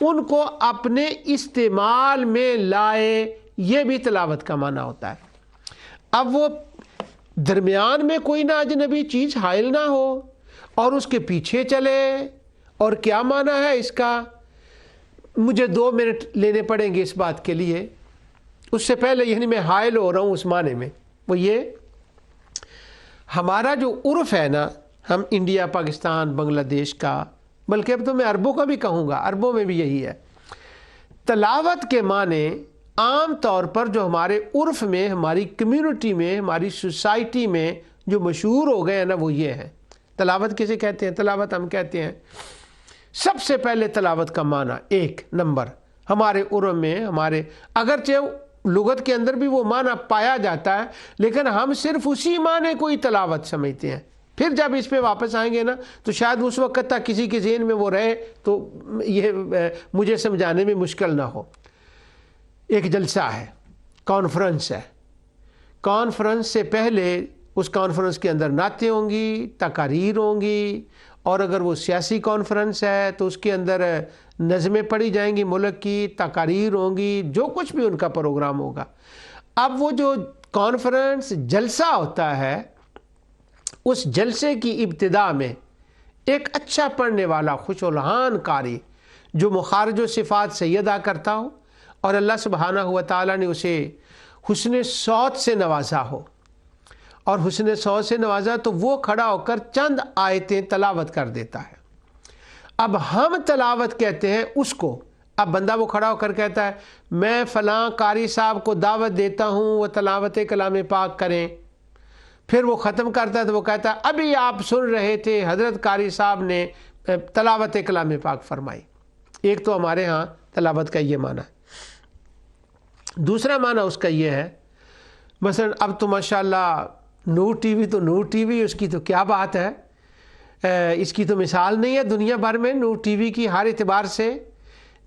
ان کو اپنے استعمال میں لائے، یہ بھی تلاوت کا معنی ہوتا ہے۔ اب وہ درمیان میں کوئی نہ اجنبی چیز حائل نہ ہو اور اس کے پیچھے چلے، اور کیا معنی ہے اس کا؟ مجھے 2 منٹ لینے پڑیں گے اس بات کے لیے۔ اس سے پہلے یعنی میں حائل ہو رہا ہوں اس معنی میں، وہ یہ ہمارا جو عرف ہے نا، ہم انڈیا، پاکستان، بنگلہ دیش کا، بلکہ اب تو میں عربوں کا بھی کہوں گا، عربوں میں بھی یہی ہے۔ تلاوت کے معنی عام طور پر جو ہمارے عرف میں، ہماری کمیونٹی میں، ہماری سوسائٹی میں جو مشہور ہو گئے ہیں نا، وہ یہ ہے۔ تلاوت کسے کہتے ہیں؟ تلاوت ہم کہتے ہیں، سب سے پہلے تلاوت کا معنی 1 نمبر ہمارے عرف میں، ہمارے اگرچہ لغت کے اندر بھی وہ معنی پایا جاتا ہے، لیکن ہم صرف اسی معنی کو ہی تلاوت سمجھتے ہیں۔ پھر جب اس پہ واپس آئیں گے نا تو شاید اس وقت تک کسی کے ذہن میں وہ رہے تو یہ مجھے سمجھانے میں مشکل نہ ہو۔ ایک جلسہ ہے، کانفرنس ہے، کانفرنس سے پہلے اس کانفرنس کے اندر نعتیں ہوں گی، تقاریر ہوں گی، اور اگر وہ سیاسی کانفرنس ہے تو اس کے اندر نظمیں پڑھی جائیں گی ملک کی، تقاریر ہوں گی، جو کچھ بھی ان کا پروگرام ہوگا۔ اب وہ جو کانفرنس جلسہ ہوتا ہے، اس جلسے کی ابتدا میں ایک اچھا پڑھنے والا، خوش الحان قاری جو مخارج و صفات صحیح ادا کرتا ہو اور اللہ سبحانہ و تعالیٰ نے اسے حسن صوت سے نوازا ہو، اور حسن صوت سے نوازا تو وہ کھڑا ہو کر چند آیتیں تلاوت کر دیتا ہے۔ اب ہم تلاوت کہتے ہیں اس کو۔ اب بندہ وہ کھڑا ہو کر کہتا ہے میں فلاں قاری صاحب کو دعوت دیتا ہوں وہ تلاوت کلام پاک کریں، پھر وہ ختم کرتا ہے تو وہ کہتا ہے ابھی آپ سن رہے تھے حضرت قاری صاحب نے تلاوت کلام پاک فرمائی۔ ایک تو ہمارے ہاں تلاوت کا یہ معنی ہے۔ دوسرا معنی اس کا یہ ہے، مثلا اب تو ماشاءاللہ نور ٹی وی تو نور ٹی وی، اس کی تو کیا بات ہے، اس کی تو مثال نہیں ہے دنیا بھر میں۔ نور ٹی وی کی ہر اعتبار سے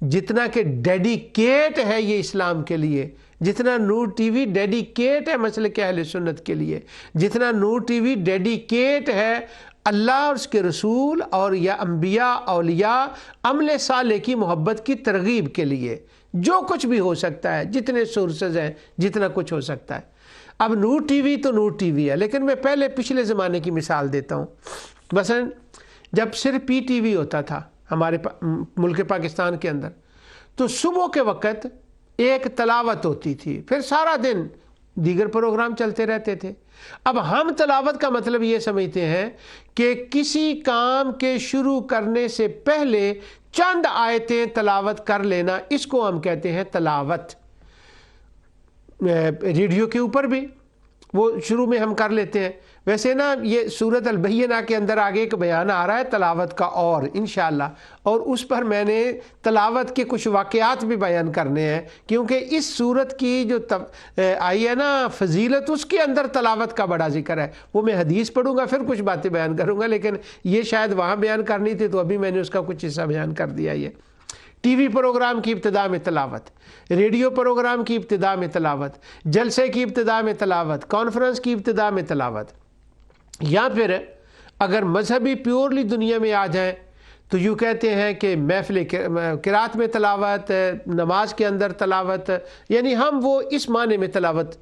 جتنا کہ ڈیڈیکیٹ ہے یہ اسلام کے لیے، جتنا نور ٹی وی ڈیڈیکیٹ ہے مسلک اہل سنت کے لیے، جتنا نور ٹی وی ڈیڈیکیٹ ہے اللہ اور اس کے رسول اور یا انبیاء، اولیاء، عمل صالح کی محبت کی ترغیب کے لیے، جو کچھ بھی ہو سکتا ہے، جتنے سورسز ہیں، جتنا کچھ ہو سکتا ہے۔ اب نور ٹی وی تو نور ٹی وی ہے، لیکن میں پہلے پچھلے زمانے کی مثال دیتا ہوں۔ مثلا جب صرف پی ٹی وی ہوتا تھا ہمارے ملک پاکستان کے اندر، تو صبح کے وقت ایک تلاوت ہوتی تھی، پھر سارا دن دیگر پروگرام چلتے رہتے تھے۔ اب ہم تلاوت کا مطلب یہ سمجھتے ہیں کہ کسی کام کے شروع کرنے سے پہلے چند آیتیں تلاوت کر لینا، اس کو ہم کہتے ہیں تلاوت۔ ریڈیو کے اوپر بھی وہ شروع میں ہم کر لیتے ہیں۔ ویسے نا یہ سورۃ البینہ کے اندر آگے ایک بیان آ رہا ہے تلاوت کا، اور انشاءاللہ اور اس پر میں نے تلاوت کے کچھ واقعات بھی بیان کرنے ہیں، کیونکہ اس سورت کی جو آئی ہے نا فضیلت، اس کے اندر تلاوت کا بڑا ذکر ہے۔ وہ میں حدیث پڑھوں گا پھر کچھ باتیں بیان کروں گا، لیکن یہ شاید وہاں بیان کرنی تھی تو ابھی میں نے اس کا کچھ حصہ بیان کر دیا۔ یہ ٹی وی پروگرام کی ابتدا میں تلاوت، ریڈیو پروگرام کی ابتدا میں تلاوت، جلسے کی ابتدا میں تلاوت، کانفرنس کی ابتدا میں تلاوت، یا پھر اگر مذہبی پیورلی دنیا میں آ جائیں تو یوں کہتے ہیں کہ محفل قرات میں تلاوت، نماز کے اندر تلاوت، یعنی ہم وہ اس معنی میں تلاوت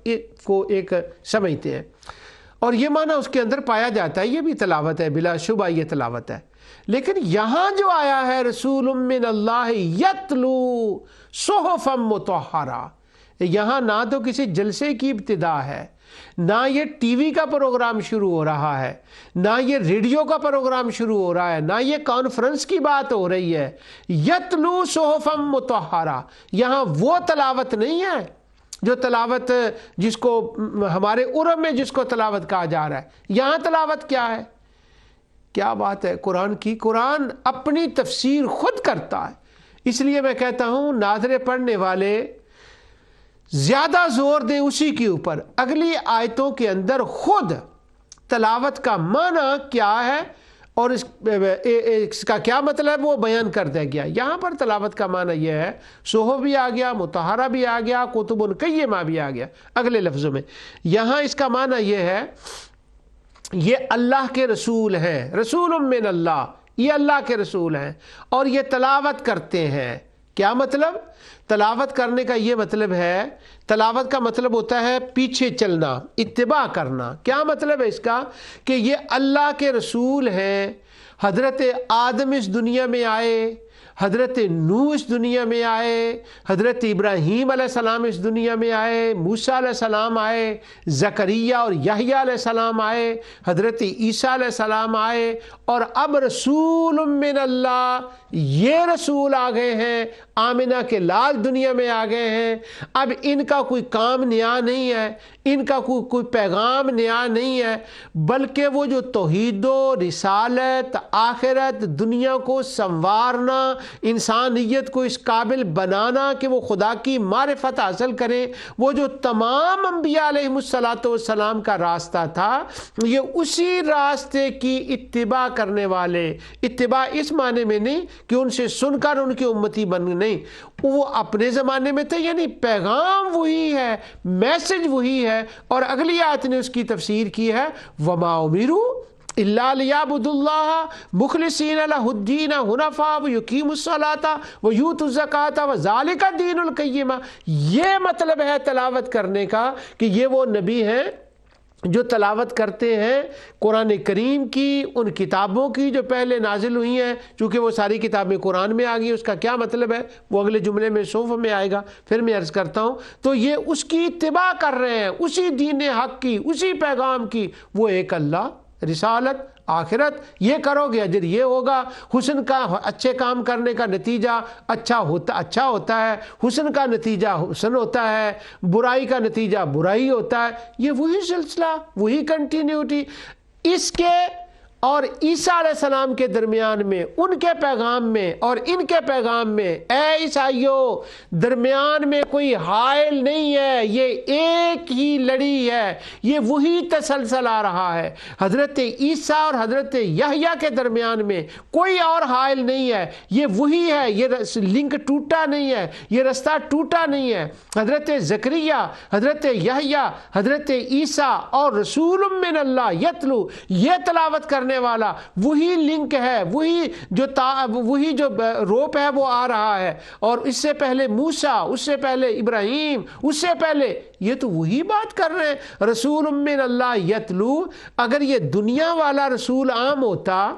کو ایک سمجھتے ہیں، اور یہ معنی اس کے اندر پایا جاتا ہے، یہ بھی تلاوت ہے، بلا شبہ یہ تلاوت ہے۔ لیکن یہاں جو آیا ہے رسول من اللہ یتلو صحفا مطہرہ، یہاں نہ تو کسی جلسے کی ابتدا ہے، نہ یہ ٹی وی کا پروگرام شروع ہو رہا ہے، نہ یہ ریڈیو کا پروگرام شروع ہو رہا ہے، نہ یہ کانفرنس کی بات ہو رہی ہے۔ یتلو صحفا مطہرہ، یہاں وہ تلاوت نہیں ہے جو تلاوت جس کو ہمارے عرب میں جس کو تلاوت کہا جا رہا ہے۔ یہاں تلاوت کیا ہے؟ کیا بات ہے قرآن کی! قرآن اپنی تفسیر خود کرتا ہے، اس لیے میں کہتا ہوں ناظرے پڑھنے والے زیادہ زور دیں اسی کے اوپر، اگلی آیتوں کے اندر خود تلاوت کا معنی کیا ہے اور اس کا کیا مطلب وہ بیان کر دیا گیا۔ یہاں پر تلاوت کا معنی یہ ہے، صحف بھی آ گیا، مطہرہ بھی آ گیا، کتب قیمہ بھی آ گیا اگلے لفظوں میں۔ یہاں اس کا معنی یہ ہے یہ اللہ کے رسول ہیں، رسول من اللہ، یہ اللہ کے رسول ہیں اور یہ تلاوت کرتے ہیں۔ کیا مطلب؟ تلاوت کرنے کا یہ مطلب ہے، تلاوت کا مطلب ہوتا ہے پیچھے چلنا، اتباع کرنا۔ کیا مطلب ہے اس کا؟ کہ یہ اللہ کے رسول ہیں، حضرت آدم اس دنیا میں آئے، حضرت نوح اس دنیا میں آئے، حضرت ابراہیم علیہ السلام اس دنیا میں آئے، موسیٰ علیہ السلام آئے، زکریا اور یحییٰ علیہ السلام آئے، حضرت عیسیٰ علیہ السلام آئے، اور اب رسول من اللہ، یہ رسول آ گئے ہیں، آمنہ کے لال دنیا میں آ گئے ہیں۔ اب ان کا کوئی کام نیا نہیں ہے، ان کا کوئی پیغام نیا نہیں ہے، بلکہ وہ جو توحید و رسالت، آخرت، دنیا کو سنوارنا، انسانیت کو اس قابل بنانا کہ وہ خدا کی معرفت حاصل کریں، وہ جو تمام انبیاء علیہ السلام کا راستہ تھا، یہ اسی راستے کی اتباع کرنے والے، اتباع اس معنی میں نہیں کہ ان سے سن کر ان کی امتی بن، نہیں، وہ اپنے زمانے میں تھے، یعنی پیغام وہی ہے، میسج وہی ہے۔ اور اگلی آیت نے اس کی تفسیر کی ہے، وَمَا أُمِرُوا إِلَّا لِيَعْبُدُوا اللَّهَ مُخْلِصِينَ لَهُ الدِّينَ حُنَفَاءَ وَيُقِيمُوا الصَّلَاةَ وَيُؤْتُوا الزَّكَاةَ وَذَلِكَ الدِّينُ الْقَيِّمُ۔ یہ مطلب ہے تلاوت کرنے کا کہ یہ وہ نبی ہیں جو تلاوت کرتے ہیں قرآن کریم کی، ان کتابوں کی جو پہلے نازل ہوئی ہیں، چونکہ وہ ساری کتابیں قرآن میں آ گئی۔ اس کا کیا مطلب ہے وہ اگلے جملے میں صوف میں آئے گا، پھر میں عرض کرتا ہوں۔ تو یہ اس کی اتباع کر رہے ہیں، اسی دین حق کی، اسی پیغام کی، وہ ایک اللہ، رسالت، آخرت، یہ کرو گے اجر یہ ہوگا۔ حسن کا، اچھے کام کرنے کا نتیجہ اچھا ہوتا ہے، حسن کا نتیجہ حسن ہوتا ہے، برائی کا نتیجہ برائی ہوتا ہے۔ یہ وہی سلسلہ، وہی کنٹینیوٹی اس کے اور عیسیٰ علیہ السلام کے درمیان میں، ان کے پیغام میں اور ان کے پیغام میں، اے عیسائیوں، درمیان میں کوئی حائل نہیں ہے، یہ ایک ہی لڑی ہے، یہ وہی تسلسل آ رہا ہے۔ حضرت عیسیٰ اور حضرت یحییٰ کے درمیان میں کوئی اور حائل نہیں ہے، یہ وہی ہے، یہ لنک ٹوٹا نہیں ہے، یہ رستہ ٹوٹا نہیں ہے۔ حضرت زکریا، حضرت یحییٰ، حضرت عیسیٰ اور رسول من اللہ یتلو، یہ تلاوت کرنے والا وہی لنک ہے، وہی جو روپ ہے وہ آ رہا ہے۔ اور اس سے پہلے موسیٰ، اس سے پہلے ابراہیم، اس سے پہلے یہ تو وہی بات کر رہے ہیں، رسول من اللہ یتلو۔ اگر یہ دنیا والا رسول عام ہوتا،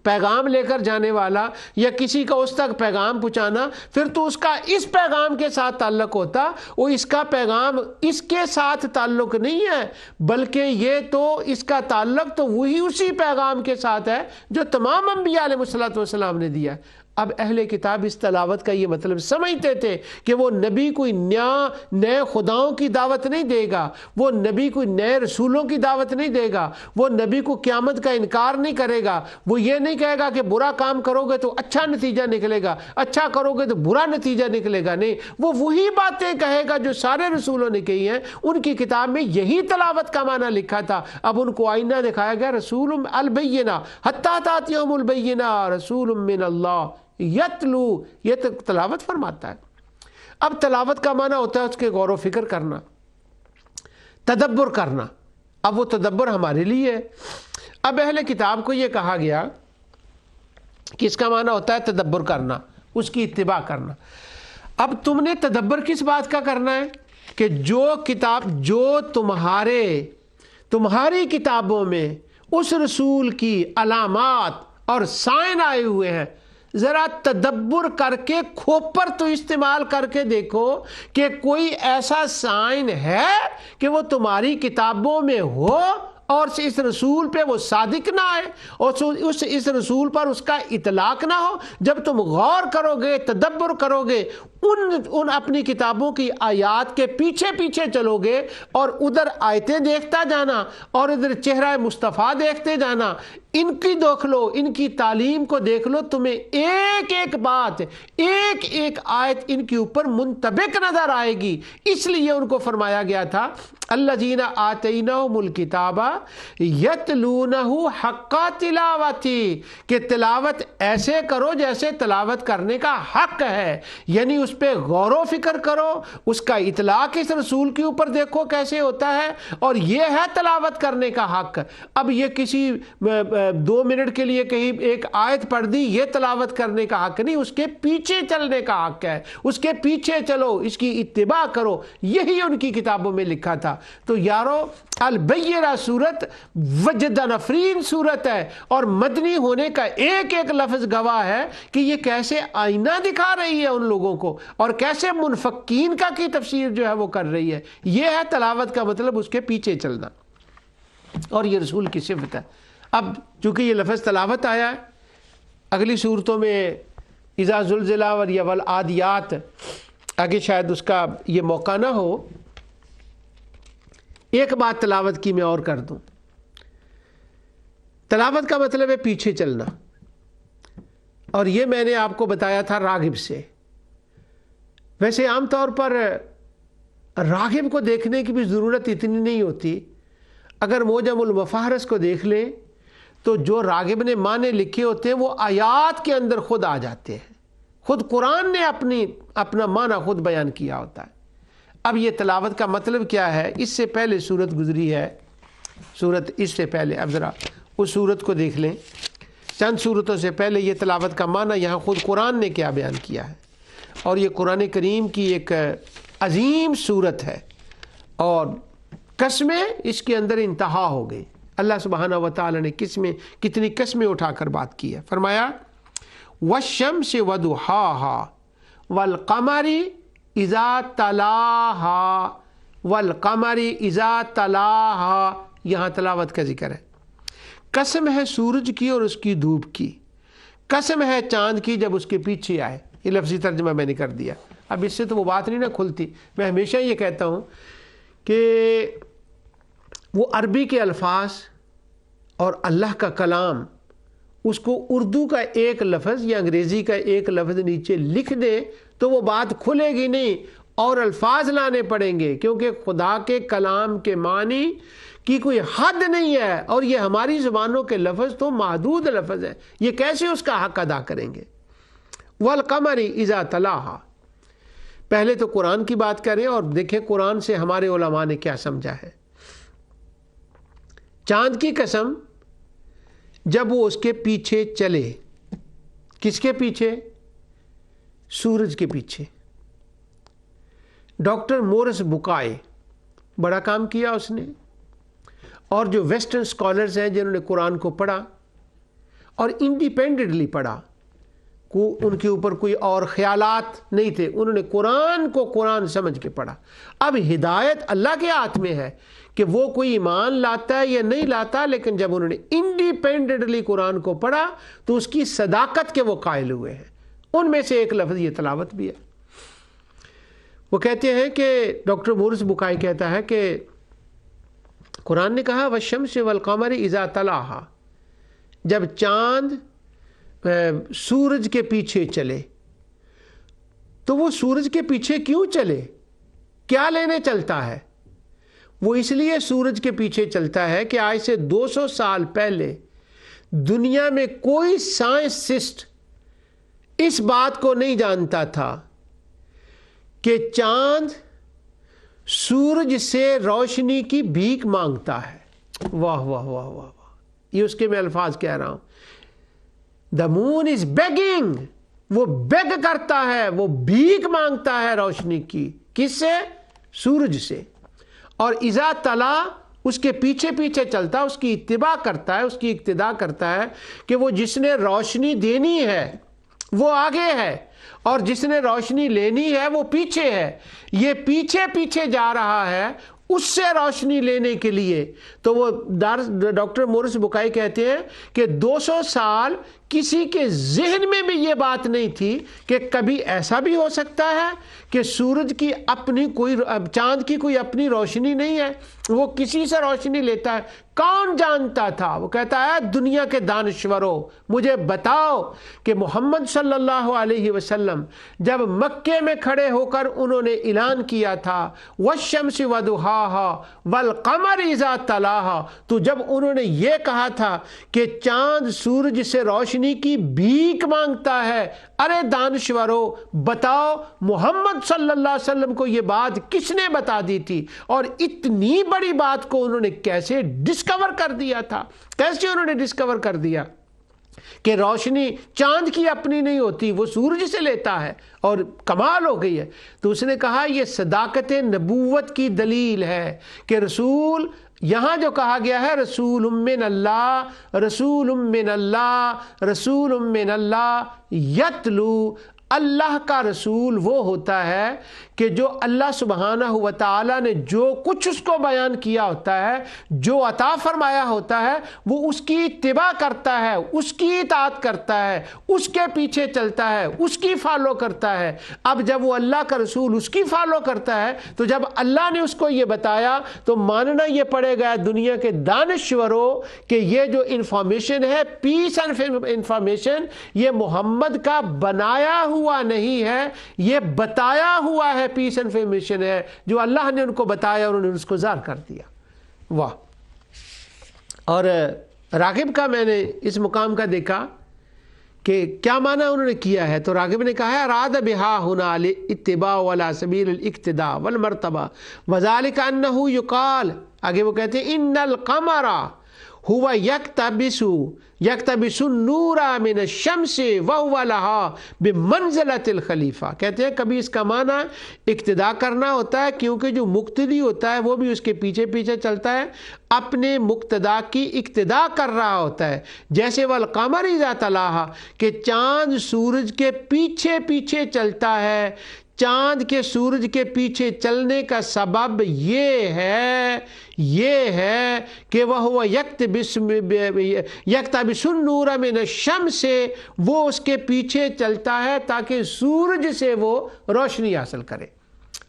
پیغام لے کر جانے والا، یا کسی کا اس تک پیغام پہنچانا، پھر تو اس کا اس پیغام کے ساتھ تعلق ہوتا۔ وہ اس کا پیغام اس کے ساتھ تعلق نہیں ہے، بلکہ یہ تو اس کا تعلق تو وہی اسی پیغام کے ساتھ ہے جو تمام انبیاء علیہ السلام نے دیا ہے۔ اب اہل کتاب اس تلاوت کا یہ مطلب سمجھتے تھے کہ وہ نبی کوئی نئے خداؤں کی دعوت نہیں دے گا، وہ نبی کوئی نئے رسولوں کی دعوت نہیں دے گا، وہ نبی کو قیامت کا انکار نہیں کرے گا، وہ یہ نہیں کہے گا کہ برا کام کرو گے تو اچھا نتیجہ نکلے گا، اچھا کرو گے تو برا نتیجہ نکلے گا، نہیں، وہ وہی باتیں کہے گا جو سارے رسولوں نے کہی ہیں۔ ان کی کتاب میں یہی تلاوت کا معنی لکھا تھا، اب ان کو آئینہ دکھایا گیا، رسول البینہ حتی تاتیہم البینہ رسول من اللہ یتلو، یہ تلاوت فرماتا ہے۔ اب تلاوت کا معنی ہوتا ہے اس کے غور و فکر کرنا، تدبر کرنا۔ اب وہ تدبر ہمارے لیے ہے۔ اب اہل کتاب کو یہ کہا گیا کہ اس کا معنی ہوتا ہے تدبر کرنا، اس کی اتباع کرنا۔ اب تم نے تدبر کس بات کا کرنا ہے کہ جو کتاب، جو تمہاری کتابوں میں اس رسول کی علامات اور سائن آئے ہوئے ہیں، ذرا تدبر کر کے کھوپر تو استعمال کر کے دیکھو کہ کوئی ایسا سائن ہے کہ وہ تمہاری کتابوں میں ہو اور اس رسول پہ وہ صادق نہ آئے، اور اس رسول پر اس کا اطلاق نہ ہو۔ جب تم غور کرو گے، تدبر کرو گے، ان اپنی کتابوں کی آیات کے پیچھے پیچھے چلو گے، اور ادھر آیتیں دیکھتا جانا اور ادھر چہرہ مصطفیٰ دیکھتے جانا، ان کی دیکھ لو، ان کی تعلیم کو دیکھ لو، تمہیں ایک ایک بات، ایک ایک آیت ان کے اوپر منطبق نظر آئے گی۔ اس لیے ان کو فرمایا گیا تھا الذین آتیناہم الکتاب یتلونہ حق تلاوتی، کہ تلاوت ایسے کرو جیسے تلاوت کرنے کا حق ہے، یعنی اس اس پہ غور و فکر کرو، اس کا اطلاق اس رسول کے اوپر دیکھو کیسے ہوتا ہے، اور یہ ہے تلاوت کرنے کا حق۔ اب یہ کسی 2 منٹ کے لیے کہیں ایک آیت پڑھ دی، یہ تلاوت کرنے کا حق نہیں، اس کے پیچھے چلنے کا حق ہے، اس کے پیچھے چلو، اس کی اتباع کرو، یہی ان کی کتابوں میں لکھا تھا۔ تو یارو البینہ صورت وجد نفرین صورت ہے، اور مدنی ہونے کا ایک ایک لفظ گواہ ہے کہ یہ کیسے آئینہ دکھا رہی ہے ان لوگوں کو، اور کیسے منفقین کا کی تفسیر جو ہے وہ کر رہی ہے۔ یہ ہے تلاوت کا مطلب، اس کے پیچھے چلنا، اور یہ رسول کی صفت ہے۔ اب چونکہ یہ لفظ تلاوت آیا ہے، اگلی صورتوں میں اذا زلزلہ اور یا والعادیات، آگے شاید اس کا یہ موقع نہ ہو۔ ایک بات تلاوت کی میں اور کر دوں، تلاوت کا مطلب ہے پیچھے چلنا، اور یہ میں نے آپ کو بتایا تھا راغب سے۔ ویسے عام طور پر راغب کو دیکھنے کی بھی ضرورت اتنی نہیں ہوتی، اگر موجم المفاہرس کو دیکھ لیں تو جو راغب نے معنی لکھے ہوتے ہیں وہ آیات کے اندر خود آ جاتے ہیں، خود قرآن نے اپنا معنی خود بیان کیا ہوتا ہے۔ اب یہ تلاوت کا مطلب کیا ہے، اس سے پہلے صورت گزری ہے، صورت اس سے پہلے، اب ذرا اس صورت کو دیکھ لیں، چند صورتوں سے پہلے یہ تلاوت کا معنی یہاں خود قرآن نے کیا بیان کیا ہے، اور یہ قرآن کریم کی ایک عظیم صورت ہے، اور قسمیں اس کے اندر انتہا ہو گئی۔ اللہ سبحانہ و تعالی نے کتنی قسمیں اٹھا کر بات کی ہے۔ فرمایا والشمس وضحاها والقمر اذا تلاها والقمر اذا تلاها، یہاں تلاوت کا ذکر ہے۔ قسم ہے سورج کی اور اس کی دھوپ کی، قسم ہے چاند کی جب اس کے پیچھے آئے۔ یہ لفظی ترجمہ میں نے کر دیا، اب اس سے تو وہ بات نہیں نہ کھلتی۔ میں ہمیشہ یہ کہتا ہوں کہ وہ عربی کے الفاظ اور اللہ کا کلام، اس کو اردو کا ایک لفظ یا انگریزی کا ایک لفظ نیچے لکھ دے تو وہ بات کھلے گی نہیں، اور الفاظ لانے پڑیں گے، کیونکہ خدا کے کلام کے معنی کی کوئی حد نہیں ہے، اور یہ ہماری زبانوں کے لفظ تو محدود لفظ ہیں، یہ کیسے اس کا حق ادا کریں گے؟ والقمر اذا تلاها، پہلے تو قرآن کی بات کریں اور دیکھیں قرآن سے ہمارے علماء نے کیا سمجھا ہے۔ چاند کی قسم جب وہ اس کے پیچھے چلے، کس کے پیچھے؟ سورج کے پیچھے۔ ڈاکٹر مورس بکائے بڑا کام کیا اس نے، اور جو ویسٹرن سکالرز ہیں جنہوں نے قرآن کو پڑھا اور انڈیپینڈنٹلی پڑھا، ان کے اوپر کوئی اور خیالات نہیں تھے، انہوں نے قرآن کو قرآن سمجھ کے پڑھا۔ اب ہدایت اللہ کے ہاتھ میں ہے کہ وہ کوئی ایمان لاتا ہے یا نہیں لاتا، لیکن جب انہوں نے انڈیپینڈنٹلی قرآن کو پڑھا تو اس کی صداقت کے وہ قائل ہوئے ہیں۔ ان میں سے ایک لفظ یہ تلاوت بھی ہے۔ وہ کہتے ہیں کہ ڈاکٹر مورس بکائی کہتا ہے کہ قرآن نے کہا والشمس والقمر اذا تلاها، جب چاند سورج کے پیچھے چلے، تو وہ سورج کے پیچھے کیوں چلے؟ کیا لینے چلتا ہے؟ وہ اس لیے سورج کے پیچھے چلتا ہے کہ آج سے 200 سال پہلے دنیا میں کوئی سائنسسٹ اس بات کو نہیں جانتا تھا کہ چاند سورج سے روشنی کی بھیک مانگتا ہے۔ واہ واہ واہ واہ واہ، یہ اس کے میں الفاظ کہہ رہا ہوں۔ The moon is begging، وہ بیگ کرتا ہے، وہ بھیک مانگتا ہے روشنی کی، کس سے؟ سورج سے۔ اور اذا تلا، اس کے پیچھے پیچھے چلتا، اس کی اتباع کرتا ہے، اس کی اقتداء کرتا ہے کہ وہ جس نے روشنی دینی ہے وہ آگے ہے، اور جس نے روشنی لینی ہے وہ پیچھے ہے۔ یہ پیچھے پیچھے جا رہا ہے اس سے روشنی لینے کے لیے۔ تو وہ ڈاکٹر مورس بکائی کہتے ہیں کہ 200 سال کسی کے ذہن میں بھی یہ بات نہیں تھی کہ کبھی ایسا بھی ہو سکتا ہے کہ سورج کی اپنی کوئی، چاند کی کوئی اپنی روشنی نہیں ہے، وہ کسی سے روشنی لیتا ہے۔ کون جانتا تھا؟ وہ کہتا ہے دنیا کے دانشوروں، مجھے بتاؤ کہ محمد صلی اللہ علیہ وسلم وسلم جب مکے میں کھڑے ہو کر انہوں نے اعلان کیا تھا والشمس وضحاها والقمر اذا تلاها، تو جب انہوں نے یہ کہا تھا کہ چاند سورج سے روشنی کی بھیک مانگتا ہے، ارے دانشورو بتاؤ محمد صلی اللہ علیہ وسلم کو یہ بات کس نے بتا دی تھی، اور اتنی بڑی بات کو انہوں نے کیسے ڈسکور کر دیا تھا، کیسے انہوں نے ڈسکور کر دیا کہ روشنی چاند کی اپنی نہیں ہوتی، وہ سورج سے لیتا ہے، اور کمال ہو گئی ہے۔ تو اس نے کہا یہ صداقت نبوت کی دلیل ہے کہ رسول، یہاں جو کہا گیا ہے رسول من اللہ، رسول من اللہ، رسول من اللہ، یتلو، اللہ کا رسول وہ ہوتا ہے کہ جو اللہ سبحانہ و تعالیٰ نے جو کچھ اس کو بیان کیا ہوتا ہے، جو عطا فرمایا ہوتا ہے، وہ اس کی اتباع کرتا ہے، اس کی اطاعت کرتا ہے، اس کے پیچھے چلتا ہے، اس کی فالو کرتا ہے۔ اب جب وہ اللہ کا رسول اس کی فالو کرتا ہے تو جب اللہ نے اس کو یہ بتایا تو ماننا یہ پڑے گا دنیا کے دانشوروں کہ یہ جو انفارمیشن ہے، پیس اینڈ انفارمیشن، یہ محمد کا بنایا ہوا نہیں ہے، یہ بتایا ہوا ہے، پیس اینڈ انفارمیشن ہے جو اللہ نے ان کو بتایا اور انہوں نے اس کو ظاہر کر دیا۔ واہ! اور راغب کا میں نے اس مقام کا دیکھا کہ کیا معنی انہوں نے کیا ہے، تو راغب نے کہا ہے اراد بہا ہنا الاتباع ولا سبیل الاقتداء والمرتبہ وذلك انه يقال، آگے وہ کہتے ہیں ان القمر هو یکتبس النور من الشمس وهو لها بمنزلۃ الخلیفہ، کہتے ہیں کبھی اس کا معنی اقتداء کرنا ہوتا ہے کیونکہ جو مقتدی ہوتا ہے وہ بھی اس کے پیچھے پیچھے چلتا ہے، اپنے مقتدا کی اقتداء کر رہا ہوتا ہے، جیسے والقمر اذا تلاها کہ چاند سورج کے پیچھے پیچھے چلتا ہے۔ چاند کے سورج کے پیچھے چلنے کا سبب یہ ہے کہ وہ یکتبس النور من الشمس، وہ اس کے پیچھے چلتا ہے تاکہ سورج سے وہ روشنی حاصل کرے۔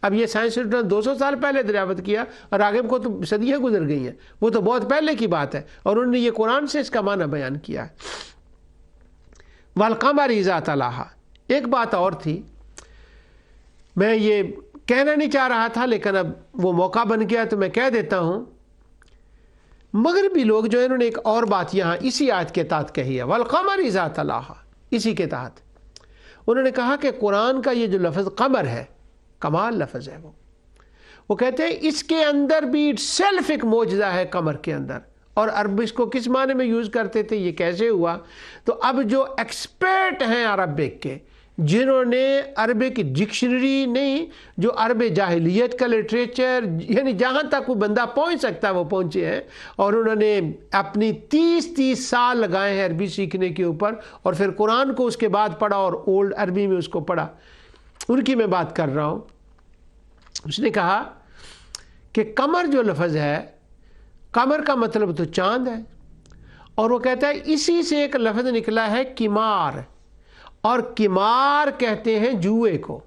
اب یہ سائنس نے 200 سال پہلے دریافت کیا اور راغب کو تو صدیاں گزر گئی ہیں، وہ تو بہت پہلے کی بات ہے، اور انہوں نے یہ قرآن سے اس کا معنی بیان کیا ہے۔ والقمر اذا تلاها، ایک بات اور تھی، میں یہ کہنا نہیں چاہ رہا تھا لیکن اب وہ موقع بن گیا تو میں کہہ دیتا ہوں، مغربی لوگ جو انہوں نے ایک اور بات یہاں اسی آیت کے تحت کہی ہے والقمر اذا تلاها، اسی کے تحت انہوں نے کہا کہ قرآن کا یہ جو لفظ قمر ہے، کمال لفظ ہے، وہ کہتے ہیں اس کے اندر بھی سیلف ایک معجزہ ہے قمر کے اندر، اور عرب اس کو کس معنی میں یوز کرتے تھے، یہ کیسے ہوا؟ تو اب جو ایکسپرٹ ہیں عربک کے، جنہوں نے عربک ڈکشنری نہیں، جو عرب جاہلیت کا لٹریچر، یعنی جہاں تک وہ بندہ پہنچ سکتا ہے وہ پہنچے ہیں، اور انہوں نے اپنی 30 سال لگائے ہیں عربی سیکھنے کے اوپر، اور پھر قرآن کو اس کے بعد پڑھا اور اولڈ عربی میں اس کو پڑھا، ان کی میں بات کر رہا ہوں۔ اس نے کہا کہ قمر جو لفظ ہے، قمر کا مطلب تو چاند ہے، اور وہ کہتا ہے اسی سے ایک لفظ نکلا ہے قمار، اور قمار کہتے ہیں جوئے کو،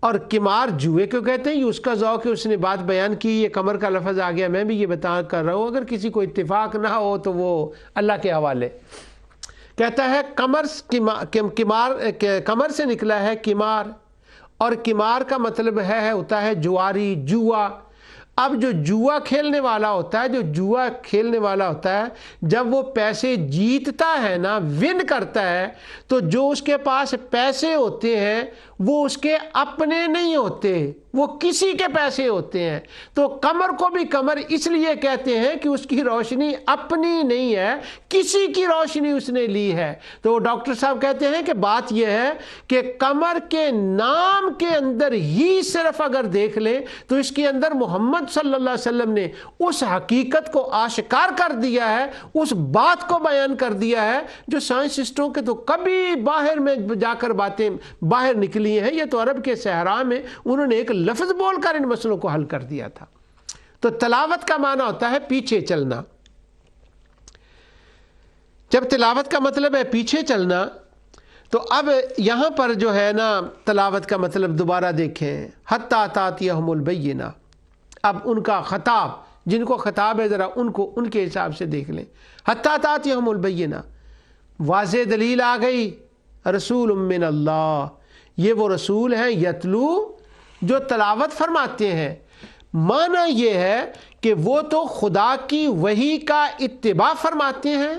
اور قمار جوئے کو کہتے ہیں، یہ اس کا ذوق ہے، اس نے بات بیان کی، یہ قمر کا لفظ آ گیا، میں بھی یہ بتا کر رہا ہوں، اگر کسی کو اتفاق نہ ہو تو وہ اللہ کے حوالے۔ کہتا ہے قمر سے نکلا ہے قمار، اور قمار کا مطلب ہوتا ہے جواری، جوا۔ اب جو جوا کھیلنے والا ہوتا ہے، جب وہ پیسے جیتتا ہے نا، ون کرتا ہے، تو جو اس کے پاس پیسے ہوتے ہیں وہ اس کے اپنے نہیں ہوتے، وہ کسی کے پیسے ہوتے ہیں۔ تو قمر کو بھی قمر اس لیے کہتے ہیں کہ اس کی روشنی اپنی نہیں ہے، کسی کی روشنی اس نے لی ہے۔ تو ڈاکٹر صاحب کہتے ہیں کہ بات یہ ہے کہ قمر کے نام کے اندر ہی صرف اگر دیکھ لیں تو اس کے اندر محمد صلی اللہ علیہ وسلم نے اس حقیقت کو آشکار کر دیا ہے، اس بات کو بیان کر دیا ہے جو سائنسسٹوں کے تو کبھی باہر میں جا کر باتیں باہر نکلی ہیں، یہ تو عرب کے صحرا میں انہوں نے ایک لفظ بول کر ان مسئلوں کو حل کر دیا تھا۔ تو تلاوت کا معنی ہوتا ہے پیچھے چلنا۔ جب تلاوت کا مطلب ہے پیچھے چلنا، تو اب یہاں پر جو ہے نا تلاوت کا مطلب دوبارہ دیکھیں، حتی تاتیہم البینہ۔ اب ان کا خطاب، جن کو خطاب ہے ذرا ان کو ان کے حساب سے دیکھ لیں۔ حتی تاتیہم البینہ، واضح دلیل آ گئی، رسول من اللہ، یہ وہ رسول ہیں یتلو جو تلاوت فرماتے ہیں۔ معنی یہ ہے کہ وہ تو خدا کی وحی کا اتباع فرماتے ہیں،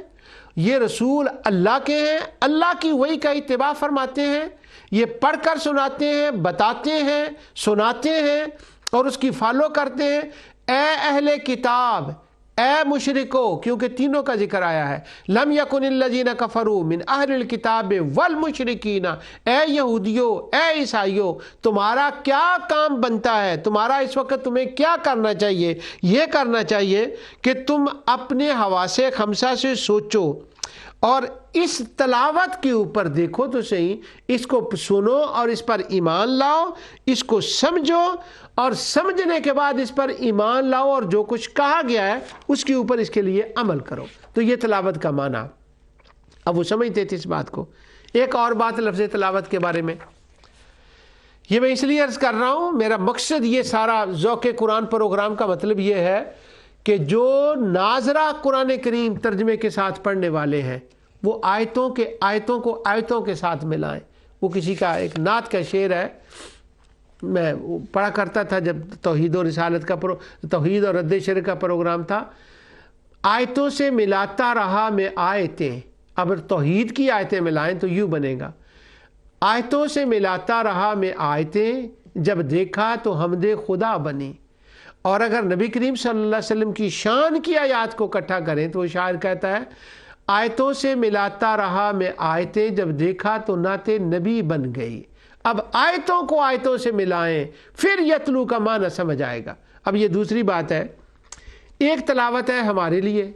یہ رسول اللہ کے ہیں، اللہ کی وحی کا اتباع فرماتے ہیں، یہ پڑھ کر سناتے ہیں، بتاتے ہیں، سناتے ہیں اور اس کی فالو کرتے ہیں۔ اے اہل کتاب، اے مشرکو، کیونکہ تینوں کا ذکر آیا ہے، لم یکن الذین کفروا من اہل الکتاب والمشرکین، اے یہودیو، اے عیسائیو، تمہارا کیا کام بنتا ہے، تمہارا اس وقت تمہیں کیا کرنا چاہیے؟ یہ کرنا چاہیے کہ تم اپنے حواس خمسہ سے سوچو اور اس تلاوت کے اوپر دیکھو تو صحیح، اس کو سنو اور اس پر ایمان لاؤ، اس کو سمجھو اور سمجھنے کے بعد اس پر ایمان لاؤ اور جو کچھ کہا گیا ہے اس کے اوپر اس کے لیے عمل کرو۔ تو یہ تلاوت کا معنی۔ اب وہ سمجھتے تھے اس بات کو۔ ایک اور بات لفظ تلاوت کے بارے میں، یہ میں اس لیے عرض کر رہا ہوں، میرا مقصد یہ سارا ذوق قرآن پروگرام کا مطلب یہ ہے کہ جو ناظرہ قرآن کریم ترجمے کے ساتھ پڑھنے والے ہیں وہ آیتوں کو آیتوں کے ساتھ ملائیں۔ وہ کسی کا ایک نعت کا شعر ہے، میں پڑھا کرتا تھا جب توحید و رسالت کا توحید اور رد شرک کا پروگرام تھا۔ آیتوں سے ملاتا رہا میں آیتیں، اب توحید کی آیتیں ملائیں تو یوں بنے گا، آیتوں سے ملاتا رہا میں آیتیں، جب دیکھا تو حمد خدا بنی۔ اور اگر نبی کریم صلی اللہ علیہ وسلم کی شان کی آیات کو اکٹھا کریں تو وہ شاعر کہتا ہے، آیتوں سے ملاتا رہا میں آیتیں، جب دیکھا تو نعت نبی بن گئی۔ اب آیتوں کو آیتوں سے ملائیں، پھر یتلو کا معنی سمجھ آئے گا۔ اب یہ دوسری بات ہے، ایک تلاوت ہے ہمارے لیے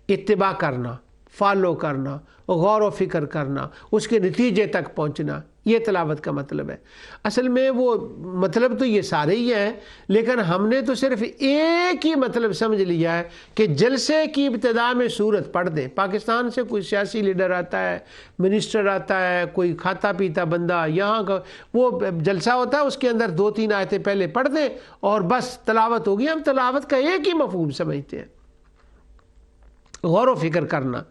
اتباع کرنا، فالو کرنا، غور و فکر کرنا، اس کے نتیجے تک پہنچنا، یہ تلاوت کا مطلب ہے۔ اصل میں وہ مطلب تو یہ سارے ہی ہیں، لیکن ہم نے تو صرف ایک ہی مطلب سمجھ لیا ہے کہ جلسے کی ابتدا میں سورت پڑھ دیں۔ پاکستان سے کوئی سیاسی لیڈر آتا ہے، منسٹر آتا ہے، کوئی کھاتا پیتا بندہ، یہاں کا وہ جلسہ ہوتا ہے، اس کے اندر 2-3 آیتیں پہلے پڑھ دیں اور بس تلاوت ہوگی۔ ہم تلاوت کا ایک ہی مفہوم سمجھتے ہیں، غور و فکر کرنا،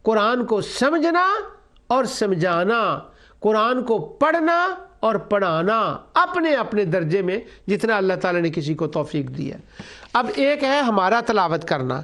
قرآن کو سمجھنا اور سمجھانا، قرآن کو پڑھنا اور پڑھانا اپنے اپنے درجے میں جتنا اللہ تعالیٰ نے کسی کو توفیق دی ہے۔ اب ایک ہے ہمارا تلاوت کرنا،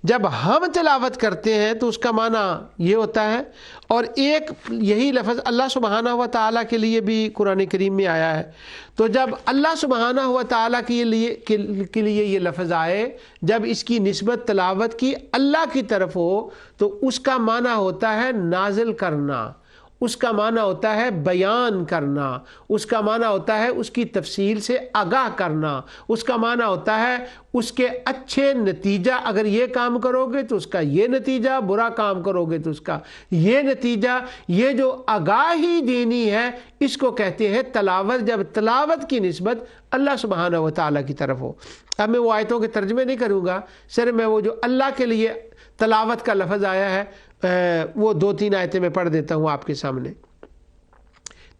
جب ہم تلاوت کرتے ہیں تو اس کا معنی یہ ہوتا ہے، اور ایک یہی لفظ اللہ سبحانہ و تعالیٰ کے لیے بھی قرآن کریم میں آیا ہے۔ تو جب اللہ سبحانہ و تعالیٰ کے لیے یہ لفظ آئے، جب اس کی نسبت تلاوت کی اللہ کی طرف ہو تو اس کا معنی ہوتا ہے نازل کرنا، اس کا معنی ہوتا ہے بیان کرنا، اس کا معنی ہوتا ہے اس کی تفصیل سے آگاہ کرنا، اس کا معنی ہوتا ہے اس کے اچھے نتیجہ، اگر یہ کام کرو گے تو اس کا یہ نتیجہ، برا کام کرو گے تو اس کا یہ نتیجہ، یہ جو آگاہی دینی ہے اس کو کہتے ہیں تلاوت، جب تلاوت کی نسبت اللہ سبحانہ و تعالیٰ کی طرف ہو۔ اب میں وہ آیتوں کے ترجمے نہیں کروں گا، صرف میں وہ جو اللہ کے لیے تلاوت کا لفظ آیا ہے وہ 2-3 آیتیں میں پڑھ دیتا ہوں آپ کے سامنے۔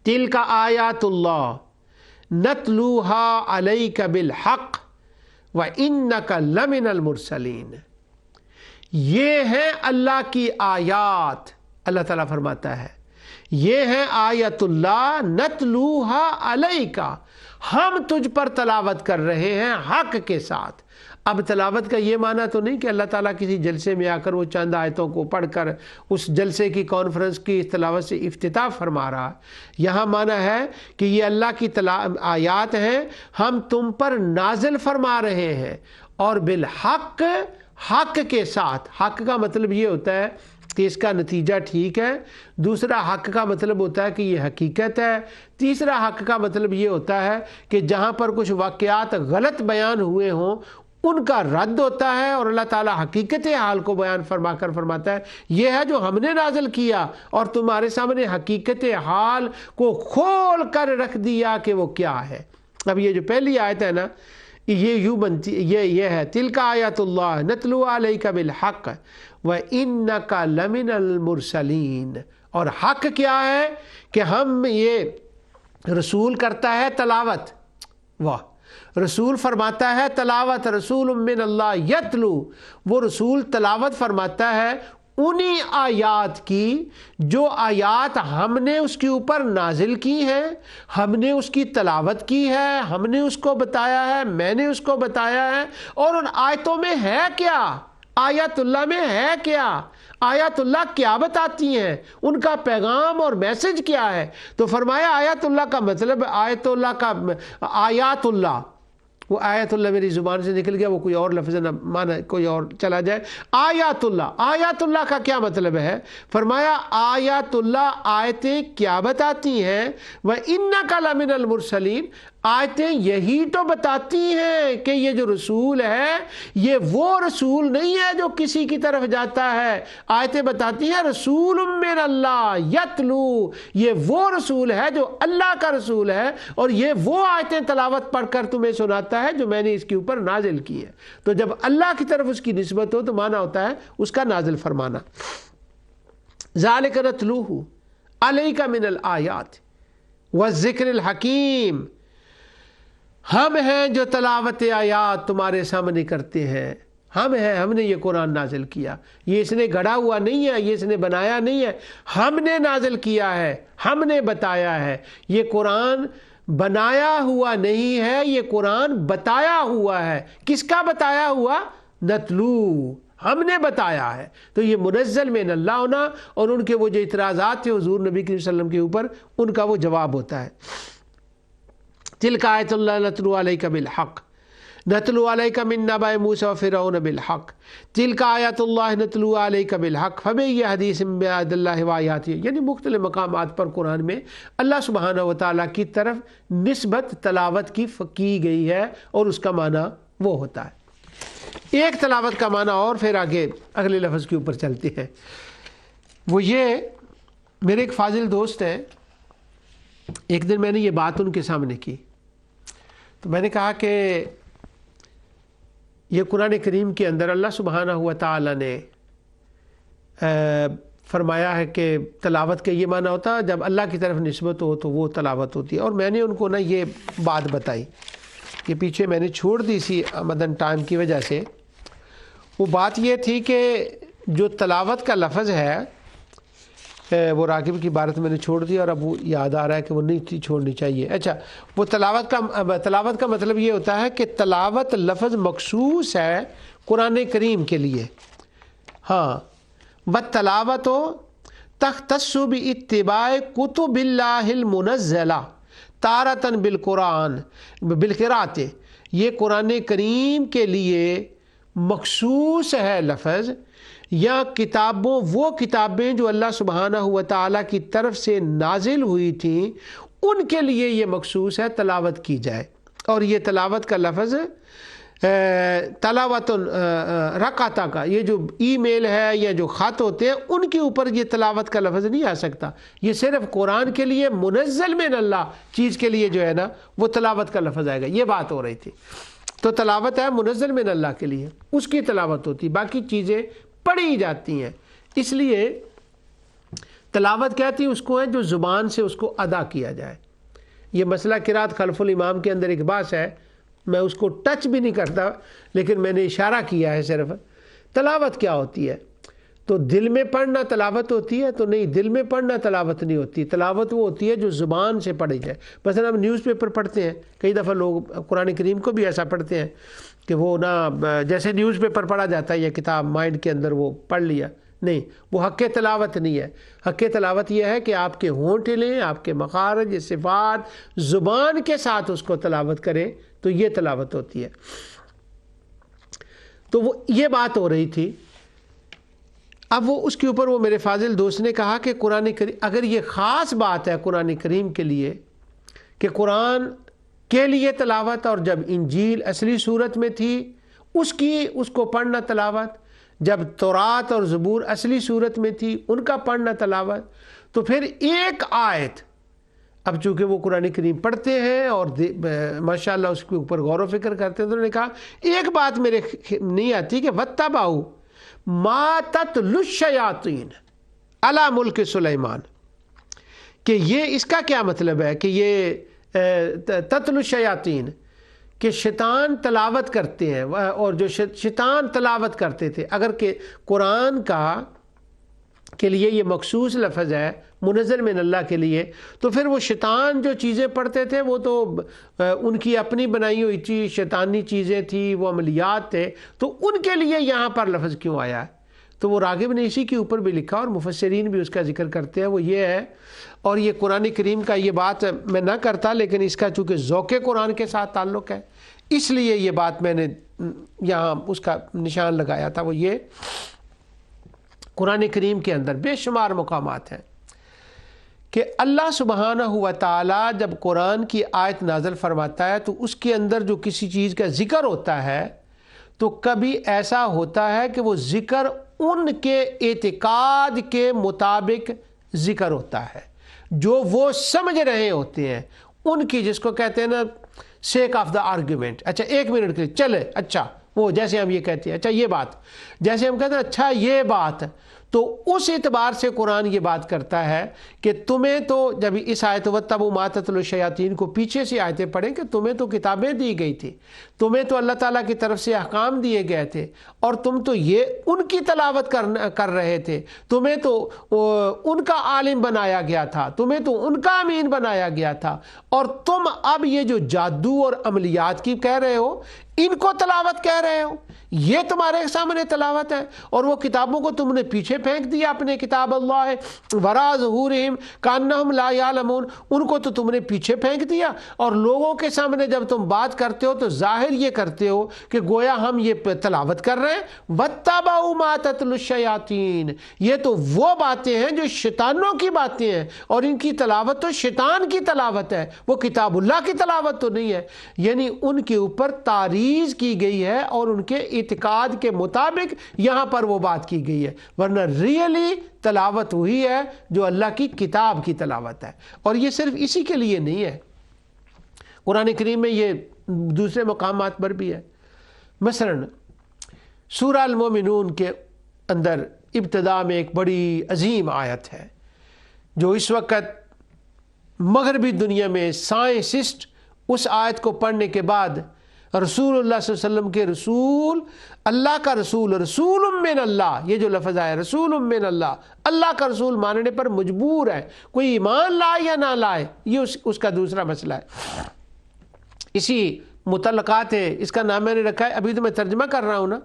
تِلْکَ آیات اللہ نتلوها علیک بالحق وَإِنَّكَ لَمِنَ الْمُرْسَلِينَ، یہ ہیں اللہ کی آیات، اللہ تعالیٰ فرماتا ہے یہ ہیں آیت اللہ نتلوها علیک، ہم تجھ پر تلاوت کر رہے ہیں حق کے ساتھ۔ اب تلاوت کا یہ معنی تو نہیں کہ اللہ تعالیٰ کسی جلسے میں آ کر وہ چند آیتوں کو پڑھ کر اس جلسے کی کانفرنس کی تلاوت سے افتتاح فرما رہا۔ یہاں معنی ہے کہ یہ اللہ کی آیات ہیں، ہم تم پر نازل فرما رہے ہیں، اور بالحق، حق کے ساتھ۔ حق کا مطلب یہ ہوتا ہے کہ اس کا نتیجہ ٹھیک ہے، دوسرا حق کا مطلب ہوتا ہے کہ یہ حقیقت ہے، تیسرا حق کا مطلب یہ ہوتا ہے کہ جہاں پر کچھ واقعات غلط بیان ہوئے ہوں ان کا رد ہوتا ہے، اور اللہ تعالیٰ حقیقت حال کو بیان فرما کر فرماتا ہے یہ ہے جو ہم نے نازل کیا، اور تمہارے سامنے حقیقت حال کو کھول کر رکھ دیا کہ وہ کیا ہے۔ اب یہ جو پہلی آیت ہے نا، یہ یوں بنتی، یہ ہے تِلْکَ آیات اللہ نتلو علیک بالحق وَإِنَّكَ لَمِنَ الْمُرْسَلِينَ، اور حق کیا ہے کہ ہم، یہ رسول کرتا ہے تلاوت، واہ، رسول فرماتا ہے تلاوت، رسول من اللہ یتلو، وہ رسول تلاوت فرماتا ہے انہی آیات کی جو آیات ہم نے اس کے اوپر نازل کی ہیں، ہم نے اس کی تلاوت کی ہے، ہم نے اس کو بتایا ہے، میں نے اس کو بتایا ہے۔ اور ان آیتوں میں ہے کیا؟ آیات اللہ میں ہے کیا؟ آیات اللہ کیا بتاتی ہیں؟ ان کا پیغام اور میسج کیا ہے؟ تو فرمایا آیات اللہ کا مطلب آیات اللہ، وہ آیت اللہ میری زبان سے نکل گیا، وہ کوئی اور لفظ نہ مانا کوئی اور چلا جائے۔ آیات اللہ کا کیا مطلب ہے؟ فرمایا آیات اللہ آیتیں کیا بتاتی ہیں؟ وَإِنَّكَ لَمِنَ الْمُرْسَلِينَ، آیتیں یہی تو بتاتی ہیں کہ یہ جو رسول ہے یہ وہ رسول نہیں ہے جو کسی کی طرف جاتا ہے، آیتیں بتاتی ہیں رسول من اللہ یتلو، یہ وہ رسول ہے جو اللہ کا رسول ہے، اور یہ وہ آیتیں تلاوت پڑھ کر تمہیں سناتا ہے جو میں نے اس کے اوپر نازل کی ہے۔ تو جب اللہ کی طرف اس کی نسبت ہو تو معنی ہوتا ہے اس کا نازل فرمانا۔ ذالک نتلوہ علیک من الآیات والذکر الحکیم، ہم ہیں جو تلاوت آیات تمہارے سامنے کرتے ہیں، ہم ہیں، ہم نے یہ قرآن نازل کیا، یہ اس نے گھڑا ہوا نہیں ہے، یہ اس نے بنایا نہیں ہے، ہم نے نازل کیا ہے، ہم نے بتایا ہے۔ یہ قرآن بنایا ہوا نہیں ہے، یہ قرآن بتایا ہوا ہے۔ کس کا بتایا ہوا؟ نتلو، ہم نے بتایا ہے۔ تو یہ منزل من اللہ ہونا اور ان کے وہ جو اعتراضات تھے حضور نبی کریم صلی اللہ علیہ وسلم کے اوپر، ان کا وہ جواب ہوتا ہے۔ تلک آیت اللہ نتلو علیک بالحق نتلو علیک من نبأ موسیٰ وفرعون بالحق تلک آیت اللہ نتلو علیک بالحق فبأی حدیث بعد اللہ وآیاتہ، یعنی مختلف مقامات پر قرآن میں اللہ سبحانہ وتعالیٰ کی طرف نسبت تلاوت کی گئی ہے، اور اس کا معنی وہ ہوتا ہے۔ ایک تلاوت کا معنی اور پھر آگے اگلے لفظ کے اوپر چلتے ہیں، وہ یہ، میرے ایک فاضل دوست ہیں، ایک دن میں نے یہ بات ان کے سامنے کی، تو میں نے کہا کہ یہ قرآن کریم کے اندر اللہ سبحانہ و تعالی نے فرمایا ہے کہ تلاوت کا یہ معنی ہوتا ہے جب اللہ کی طرف نسبت ہو تو وہ تلاوت ہوتی ہے۔ اور میں نے ان کو یہ بات بتائی کہ پیچھے میں نے چھوڑ دی سی آمدن ٹائم کی وجہ سے، وہ بات یہ تھی کہ جو تلاوت کا لفظ ہے وہ راغب کی عبارت میں نے چھوڑ دی، اور اب وہ یاد آ رہا ہے کہ وہ نہیں تھی چھوڑنی چاہیے۔ اچھا، وہ تلاوت کا مطلب یہ ہوتا ہے کہ تلاوت لفظ مخصوص ہے قرآن کریم کے لیے۔ ہاں، والتلاوت تختص باتباع کتب اللہ المنزلہ تارۃ بالقرآن بالقراءۃ، یہ قرآن کریم کے لیے مخصوص ہے لفظ، یا وہ کتابیں جو اللہ سبحانہ و تعالیٰ کی طرف سے نازل ہوئی تھیں ان کے لیے یہ مخصوص ہے تلاوت کی جائے۔ اور یہ تلاوت کا لفظ تلاوت رقعہ کا، یہ جو ای میل ہے یا جو خط ہوتے ہیں ان کے اوپر یہ تلاوت کا لفظ نہیں آ سکتا، یہ صرف قرآن کے لیے منزل من اللہ چیز کے لیے جو ہے نا وہ تلاوت کا لفظ آئے گا۔ یہ بات ہو رہی تھی، تو تلاوت ہے منزل من اللہ کے لیے، اس کی تلاوت ہوتی، باقی چیزیں پڑھی جاتی ہیں۔ اس لیے تلاوت کہتی اس کو ہے جو زبان سے اس کو ادا کیا جائے۔ یہ مسئلہ قرات خلف الامام کے اندر ایک بحث ہے، میں اس کو ٹچ بھی نہیں کرتا، لیکن میں نے اشارہ کیا ہے صرف۔ تلاوت کیا ہوتی ہے؟ تو دل میں پڑھنا تلاوت ہوتی ہے؟ تو نہیں، دل میں پڑھنا تلاوت نہیں ہوتی، تلاوت وہ ہوتی ہے جو زبان سے پڑھی جائے۔ مثلا ہم نیوز پیپر پڑھتے ہیں، کئی دفعہ لوگ قرآن کریم کو بھی ایسا پڑھتے ہیں کہ وہ جیسے نیوز پیپر پڑھا جاتا ہے یا کتاب مائنڈ کے اندر وہ پڑھ لیا، نہیں، وہ حق تلاوت نہیں ہے۔ حق تلاوت یہ ہے کہ آپ کے ہونٹ ہلیں، آپ کے مخارج، صفات زبان کے ساتھ اس کو تلاوت کریں، تو یہ تلاوت ہوتی ہے۔ تو وہ یہ بات ہو رہی تھی۔ اب وہ اس کے اوپر وہ میرے فاضل دوست نے کہا کہ قرآن کریم اگر یہ خاص بات ہے قرآن کریم کے لیے کہ قرآن کے لیے تلاوت، اور جب انجیل اصلی صورت میں تھی اس کو پڑھنا تلاوت، جب تورات اور زبور اصلی صورت میں تھی ان کا پڑھنا تلاوت، تو پھر ایک آیت، اب چونکہ وہ قرآن کریم پڑھتے ہیں اور ماشاءاللہ اس کے اوپر غور و فکر کرتے ہیں، تو انہوں نے کہا ایک بات میرے نہیں آتی کہ وَاتَّبَعُوا مَا تَتْلُو الشَّيَاطِينُ عَلَى مُلْكِ سلیمان، کہ یہ اس کا کیا مطلب ہے کہ یہ تتلو الشیاطین کہ شیطان تلاوت کرتے ہیں، اور جو شیطان تلاوت کرتے تھے، اگر کہ قرآن کا کے لیے یہ مخصوص لفظ ہے، منزل من اللہ کے لیے، تو پھر وہ شیطان جو چیزیں پڑھتے تھے وہ تو ان کی اپنی بنائی ہوئی چیز شیطانی چیزیں تھیں، وہ عملیات تھے، تو ان کے لیے یہاں پر لفظ کیوں آیا ہے؟ تو وہ راغب نے اسی کے اوپر بھی لکھا اور مفسرین بھی اس کا ذکر کرتے ہیں، وہ یہ ہے، اور یہ قرآن کریم کا یہ بات میں نہ کرتا، لیکن اس کا چونکہ ذوق قرآن کے ساتھ تعلق ہے اس لیے یہ بات میں نے یہاں اس کا نشان لگایا تھا۔ وہ یہ قرآن کریم کے اندر بے شمار مقامات ہیں کہ اللہ سبحانہ و تعالیٰ جب قرآن کی آیت نازل فرماتا ہے تو اس کے اندر جو کسی چیز کا ذکر ہوتا ہے تو کبھی ایسا ہوتا ہے کہ وہ ذکر ان کے اعتقاد کے مطابق ذکر ہوتا ہے، جو وہ سمجھ رہے ہوتے ہیں، ان کی جس کو کہتے ہیں نا سیک آف دا آرگیومنٹ، اچھا 1 منٹ کے لیے چلے، اچھا وہ جیسے ہم یہ کہتے ہیں، اچھا یہ بات، جیسے ہم کہتے ہیں اچھا یہ بات، تو اس اعتبار سے قرآن یہ بات کرتا ہے کہ تمہیں تو جب اس آیت وَاتَّبَعُوا مَا تَتْلُو الشَّيَاطِينُ کو پیچھے سے آیتیں پڑھیں کہ تمہیں تو کتابیں دی گئی تھی، تمہیں تو اللہ تعالیٰ کی طرف سے احکام دیے گئے تھے، اور تم تو یہ ان کی تلاوت کر رہے تھے، تمہیں تو ان کا عالم بنایا گیا تھا، تمہیں تو ان کا امین بنایا گیا تھا، اور تم اب یہ جو جادو اور عملیات کی کہہ رہے ہو ان کو تلاوت کہہ رہے ہو، یہ تمہارے سامنے تلاوت ہے، اور وہ کتابوں کو تم نے پیچھے پھینک دیا اپنے کتاب اللہ وراء ظہورہم کأنہم لا یعلمون، ان کو تو تم نے پیچھے پھینک دیا، اور لوگوں کے سامنے جب تم بات کرتے ہو تو ظاہر یہ کرتے ہو کہ گویا ہم یہ تلاوت کر رہے ہیں۔ وَاتَّبَعُوا مَا تَتْلُو الشَّيَاطِينُ، یہ تو وہ باتیں ہیں جو شیطانوں کی باتیں ہیں، اور ان کی تلاوت تو شیطان کی تلاوت ہے، وہ کتاب اللہ کی تلاوت تو نہیں ہے، یعنی ان کے اوپر تعریض کی گئی ہے اور ان کے اعتقاد کے مطابق یہاں پر وہ بات کی گئی ہے، ورنہ ریئلی تلاوت وہی ہے جو اللہ کی کتاب کی تلاوت ہے۔ اور یہ صرف اسی کے لیے نہیں ہے، قرآن کریم میں یہ دوسرے مقامات پر بھی ہے، مثلا سورہ المومنون کے اندر ابتدا میں ایک بڑی عظیم آیت ہے جو اس وقت مغربی دنیا میں سائنسسٹ اس آیت کو پڑھنے کے بعد رسول اللہ صلی اللہ علیہ وسلم کے رسول، اللہ کا رسول، رسول من اللہ، یہ جو لفظ آیا رسول من اللہ، اللہ کا رسول ماننے پر مجبور ہے، کوئی ایمان لائے یا نہ لائے یہ اس کا دوسرا مسئلہ ہے۔ اسی متعلقات ہے، اس کا نام میں نے رکھا ہے، ابھی تو میں ترجمہ کر رہا ہوں نا،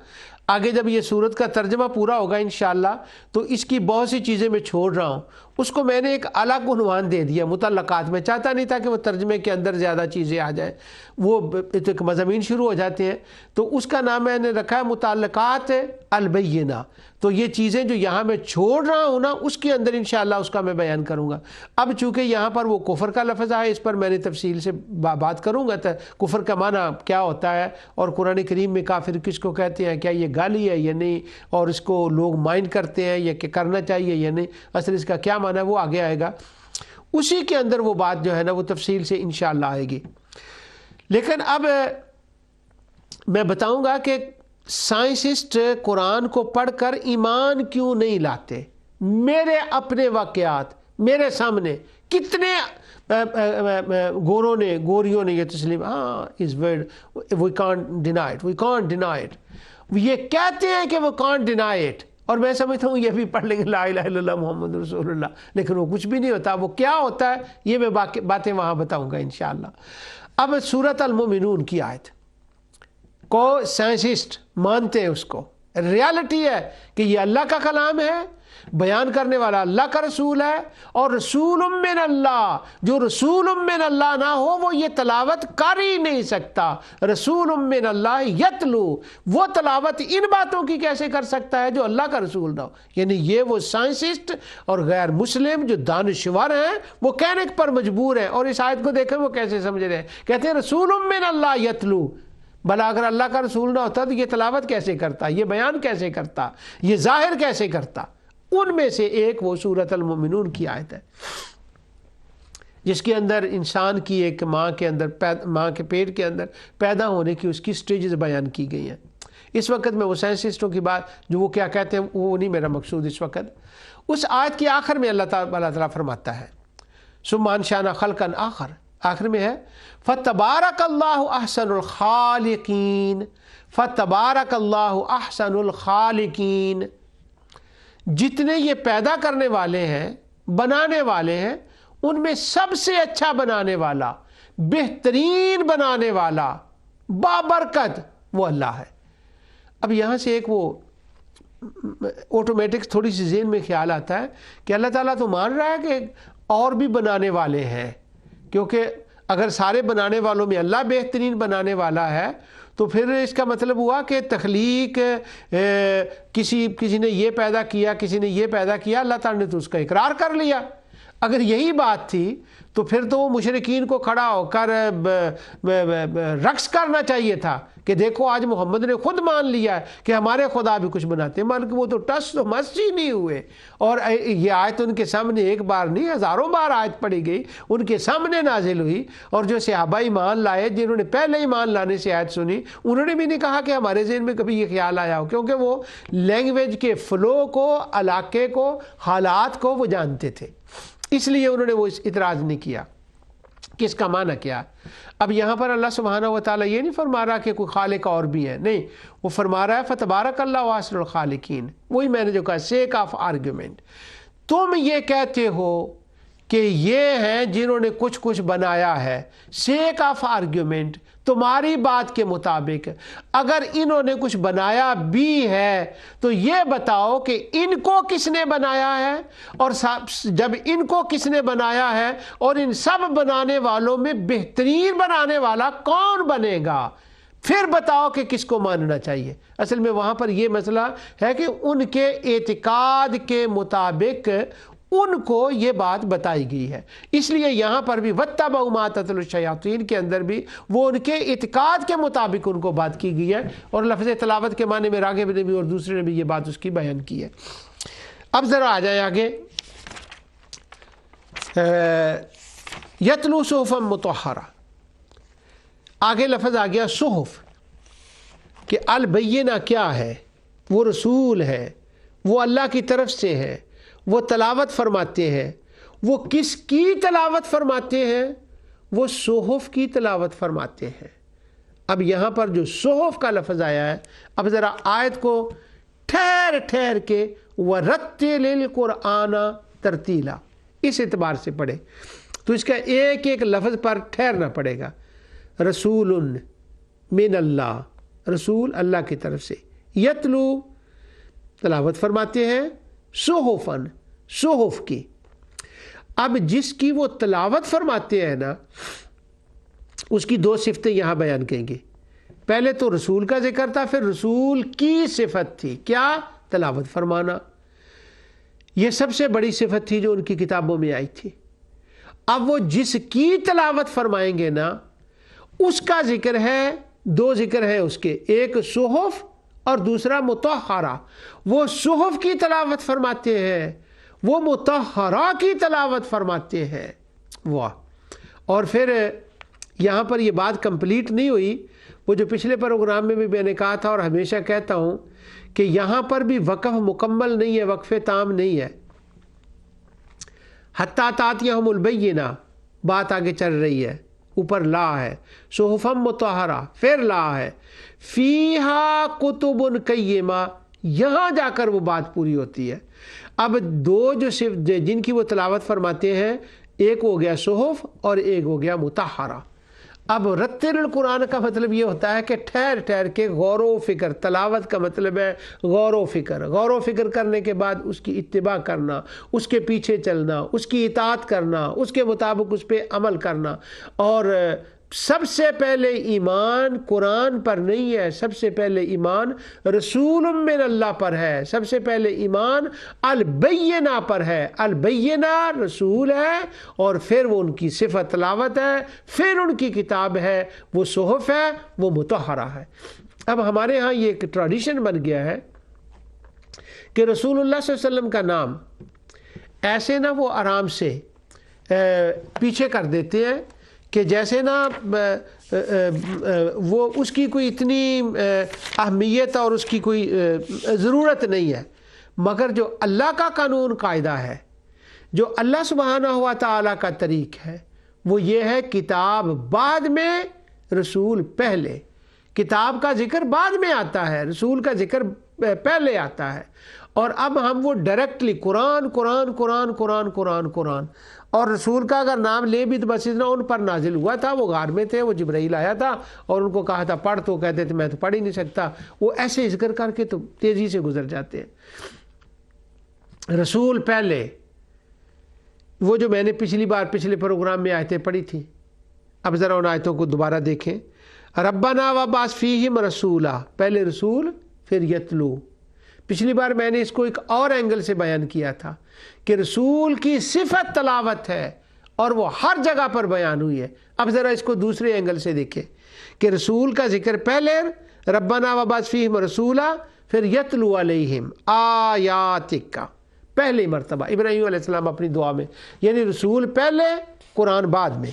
آگے جب یہ سورت کا ترجمہ پورا ہوگا انشاءاللہ تو اس کی بہت سی چیزیں میں چھوڑ رہا ہوں، اس کو میں نے ایک الگ عنوان دے دیا متعلقات، میں چاہتا نہیں تھا کہ وہ ترجمے کے اندر زیادہ چیزیں آ جائیں، وہ ایک مضامین شروع ہو جاتے ہیں، تو اس کا نام میں نے رکھا ہے متعلقات البینہ۔ تو یہ چیزیں جو یہاں میں چھوڑ رہا ہوں نا اس کے اندر انشاءاللہ اس کا میں بیان کروں گا۔ اب چونکہ یہاں پر وہ کفر کا لفظ ہے، اس پر میں نے تفصیل سے بات کروں گا، کفر کا معنی کیا ہوتا ہے اور قرآن کریم میں کافر کس کو کہتے ہیں، کیا یہ گالی ہے یا نہیں، اور اس کو لوگ مائنڈ کرتے ہیں یا کہ کرنا چاہیے یا نہیں، اصل اس کا کیا معنی ہے وہ آگے آئے گا، اسی کے اندر وہ بات جو ہے نا وہ تفصیل سے انشاءاللہ آئے گی۔ لیکن اب میں بتاؤں گا کہ سائنسسٹ قرآن کو پڑھ کر ایمان کیوں نہیں لاتے۔ میرے اپنے واقعات میرے سامنے کتنے گوریوں نے یہ تسلیم، ہاں اس word we can't deny it, we can't deny it, یہ کہتے ہیں کہ وہ کانٹ ڈینائی اٹ، اور میں سمجھتا ہوں یہ بھی پڑھ لیں گے لا الہ الا اللہ محمد رسول اللہ، لیکن وہ کچھ بھی نہیں ہوتا۔ وہ کیا ہوتا ہے یہ میں باتیں وہاں بتاؤں گا انشاءاللہ۔ اب سورۃ المومنون کی آیت کو سائنسسٹ مانتے ہیں، اس کو ریالٹی ہے کہ یہ اللہ کا کلام ہے، بیان کرنے والا اللہ کا رسول ہے، اور رسول من اللہ، جو رسول من اللہ نہ ہو وہ یہ تلاوت کر ہی نہیں سکتا۔ رسول من اللہ یتلو، وہ تلاوت ان باتوں کی کیسے کر سکتا ہے جو اللہ کا رسول نہ ہو؟ یعنی یہ وہ سائنسسٹ اور غیر مسلم جو دانشور ہیں وہ کہنے پر مجبور ہیں، اور اس آیت کو دیکھیں وہ کیسے سمجھ رہے ہیں، کہتے ہیں رسول من اللہ یتلو، بھلا اگر اللہ کا رسول نہ ہوتا تو یہ تلاوت کیسے کرتا، یہ بیان کیسے کرتا، یہ ظاہر کیسے کرتا؟ ان میں سے ایک وہ سورۃ المومنون کی آیت ہے جس کے اندر انسان کی ایک ماں کے پیٹ کے اندر پیدا ہونے کی اس کی سٹیجز بیان کی گئی ہیں۔ اس وقت میں وہ سائنسسٹوں کی بات جو وہ کیا کہتے ہیں وہ نہیں میرا مقصود اس وقت۔ اس آیت کے آخر میں اللہ تعالیٰ فرماتا ہے ثم انشأنا خلقا آخر، آخر میں ہے فتبارک اللہ احسن الخالقین، فتبارک اللہ احسن الخالقین، جتنے یہ پیدا کرنے والے ہیں، بنانے والے ہیں، ان میں سب سے اچھا بنانے والا، بہترین بنانے والا، بابرکت وہ اللہ ہے۔ اب یہاں سے ایک وہ آٹومیٹک تھوڑی سی ذہن میں خیال آتا ہے کہ اللہ تعالیٰ تو مان رہا ہے کہ اور بھی بنانے والے ہیں، کیونکہ اگر سارے بنانے والوں میں اللہ بہترین بنانے والا ہے تو پھر اس کا مطلب ہوا کہ تخلیق کسی نے یہ پیدا کیا، کسی نے یہ پیدا کیا، اللہ تعالیٰ نے تو اس کا اقرار کر لیا۔ اگر یہی بات تھی تو پھر تو مشرکین کو کھڑا ہو کر رقص کرنا چاہیے تھا کہ دیکھو آج محمد نے خود مان لیا ہے کہ ہمارے خدا بھی کچھ بناتے ہیں، بلکہ وہ تو ٹس تو مس ہی نہیں ہوئے۔ اور یہ آیت ان کے سامنے ایک بار نہیں، ہزاروں بار آیت پڑھی گئی، ان کے سامنے نازل ہوئی، اور جو صحابہ ایمان لائے، جنہوں نے پہلے ایمان لانے سے آیت سنی، انہوں نے بھی نہیں کہا کہ ہمارے ذہن میں کبھی یہ خیال آیا ہو، کیونکہ وہ لینگویج کے فلو کو، علاقے کو، حالات کو وہ جانتے تھے، اس لیے انہوں نے وہ اعتراض نہیں کیا کہ اس کا معنی کیا۔ اب یہاں پر اللہ سبحانہ و تعالیٰ یہ نہیں فرما رہا کہ کوئی خالق اور بھی ہے، نہیں، وہ فرما رہا ہے فتبارک اللہ احسن الخالقین۔ وہی میں نے جو کہا، سیک آف آرگیومنٹ، تم یہ کہتے ہو کہ یہ ہیں جنہوں نے کچھ کچھ بنایا ہے، سیک آف آرگیومنٹ، تمہاری بات کے مطابق اگر انہوں نے کچھ بنایا بھی ہے تو یہ بتاؤ کہ ان کو کس نے بنایا ہے، اور جب ان کو کس نے بنایا ہے اور ان سب بنانے والوں میں بہترین بنانے والا کون بنے گا، پھر بتاؤ کہ کس کو ماننا چاہیے۔ اصل میں وہاں پر یہ مسئلہ ہے کہ ان کے اعتقاد کے مطابق ان کو یہ بات بتائی گئی ہے، اس لیے یہاں پر بھی وَاتَّبَعُوا مَا تَتْلُو الشَّيَاطِينُ کے اندر بھی وہ ان کے اعتقاد کے مطابق ان کو بات کی گئی ہے، اور لفظ تلاوت کے معنی میں راغب نے بھی اور دوسرے نے بھی یہ بات اس کی بیان کی ہے۔ اب ذرا آ جائیں آگے، یتلو صحفا مطہرہ، آگے لفظ آ گیا صحف، کہ البینہ کیا ہے، وہ رسول ہے، وہ اللہ کی طرف سے ہے، وہ تلاوت فرماتے ہیں۔ وہ کس کی تلاوت فرماتے ہیں؟ وہ صحف کی تلاوت فرماتے ہیں۔ اب یہاں پر جو صحف کا لفظ آیا ہے، اب ذرا آیت کو ٹھہر ٹھہر کے وَرَتِّلِ الْقُرْآنَ ترتیلا اس اعتبار سے پڑھے تو اس کا ایک ایک لفظ پر ٹھہرنا پڑے گا۔ رسول من اللہ، رسول اللہ کی طرف سے، یتلو تلاوت فرماتے ہیں، صحفاً صحف کی۔ اب جس کی وہ تلاوت فرماتے ہیں نا، اس کی دو صفتیں یہاں بیان کریں گے۔ پہلے تو رسول کا ذکر تھا، پھر رسول کی صفت تھی، کیا؟ تلاوت فرمانا۔ یہ سب سے بڑی صفت تھی جو ان کی کتابوں میں آئی تھی۔ اب وہ جس کی تلاوت فرمائیں گے نا، اس کا ذکر ہے، دو ذکر ہے اس کے، ایک صحف اور دوسرا مطہرہ۔ وہ صحف کی تلاوت فرماتے ہیں، وہ مطہرہ کی تلاوت فرماتے ہیں۔ واہ! اور پھر یہاں پر یہ بات کمپلیٹ نہیں ہوئی، وہ جو پچھلے پروگرام میں بھی میں نے کہا تھا اور ہمیشہ کہتا ہوں کہ یہاں پر بھی وقف مکمل نہیں ہے، وقف تام نہیں ہے۔ حتیٰ تاتیہم البینہ، بات آگے چل رہی ہے، اوپر لا ہے، صحفا مطہرہ، پھر لا ہے، فیہا کتب قیمہ، یہاں جا کر وہ بات پوری ہوتی ہے۔ اب دو جو جن کی وہ تلاوت فرماتے ہیں، ایک ہو گیا صحف اور ایک ہو گیا مطہرہ۔ اب رتل القرآن کا مطلب یہ ہوتا ہے کہ ٹھہر ٹھہر کے غور و فکر، تلاوت کا مطلب ہے غور و فکر، غور و فکر کرنے کے بعد اس کی اتباع کرنا، اس کے پیچھے چلنا، اس کی اطاعت کرنا، اس کے مطابق اس پہ عمل کرنا۔ اور سب سے پہلے ایمان قرآن پر نہیں ہے، سب سے پہلے ایمان رسول من اللہ پر ہے، سب سے پہلے ایمان البینہ پر ہے۔ البینہ رسول ہے، اور پھر وہ ان کی صفت تلاوت ہے، پھر ان کی کتاب ہے، وہ صحف ہے، وہ مطہرہ ہے۔ اب ہمارے ہاں یہ ایک ٹریڈیشن بن گیا ہے کہ رسول اللہ صلی اللہ علیہ وسلم کا نام ایسے نہ وہ آرام سے پیچھے کر دیتے ہیں کہ جیسے نا وہ اس کی کوئی اتنی اہمیت اور اس کی کوئی ضرورت نہیں ہے، مگر جو اللہ کا قانون قاعدہ ہے، جو اللہ سبحانہ و تعالیٰ کا طریق ہے، وہ یہ ہے کتاب بعد میں، رسول پہلے۔ کتاب کا ذکر بعد میں آتا ہے، رسول کا ذکر پہلے آتا ہے۔ اور اب ہم وہ ڈائریکٹلی قرآن قرآن قرآن قرآن قرآن قرآن، اور رسول کا اگر نام لے بھی تو بس اتنا ان پر نازل ہوا تھا، وہ غار میں تھے، وہ جبرائیل آیا تھا اور ان کو کہا تھا پڑھ، تو کہتے تھے میں تو پڑھ ہی نہیں سکتا، وہ ایسے ذکر کر کے تو تیزی سے گزر جاتے ہیں۔ رسول پہلے، وہ جو میں نے پچھلے پروگرام میں آیتیں پڑھی تھی، اب ذرا ان آیتوں کو دوبارہ دیکھیں۔ ربنا وابعث فیہم رسولا، پہلے رسول پھر یتلو۔ پچھلی بار میں نے اس کو ایک اور اینگل سے بیان کیا تھا کہ رسول کی صفت تلاوت ہے اور وہ ہر جگہ پر بیان ہوئی ہے۔ اب ذرا اس کو دوسرے اینگل سے دیکھیں کہ رسول کا ذکر پہلے ربنا وابعث فیہم رسولا، پھر یتلو علیہم آیاتک کا، پہلی مرتبہ ابراہیم علیہ السلام اپنی دعا میں، یعنی رسول پہلے قرآن بعد میں۔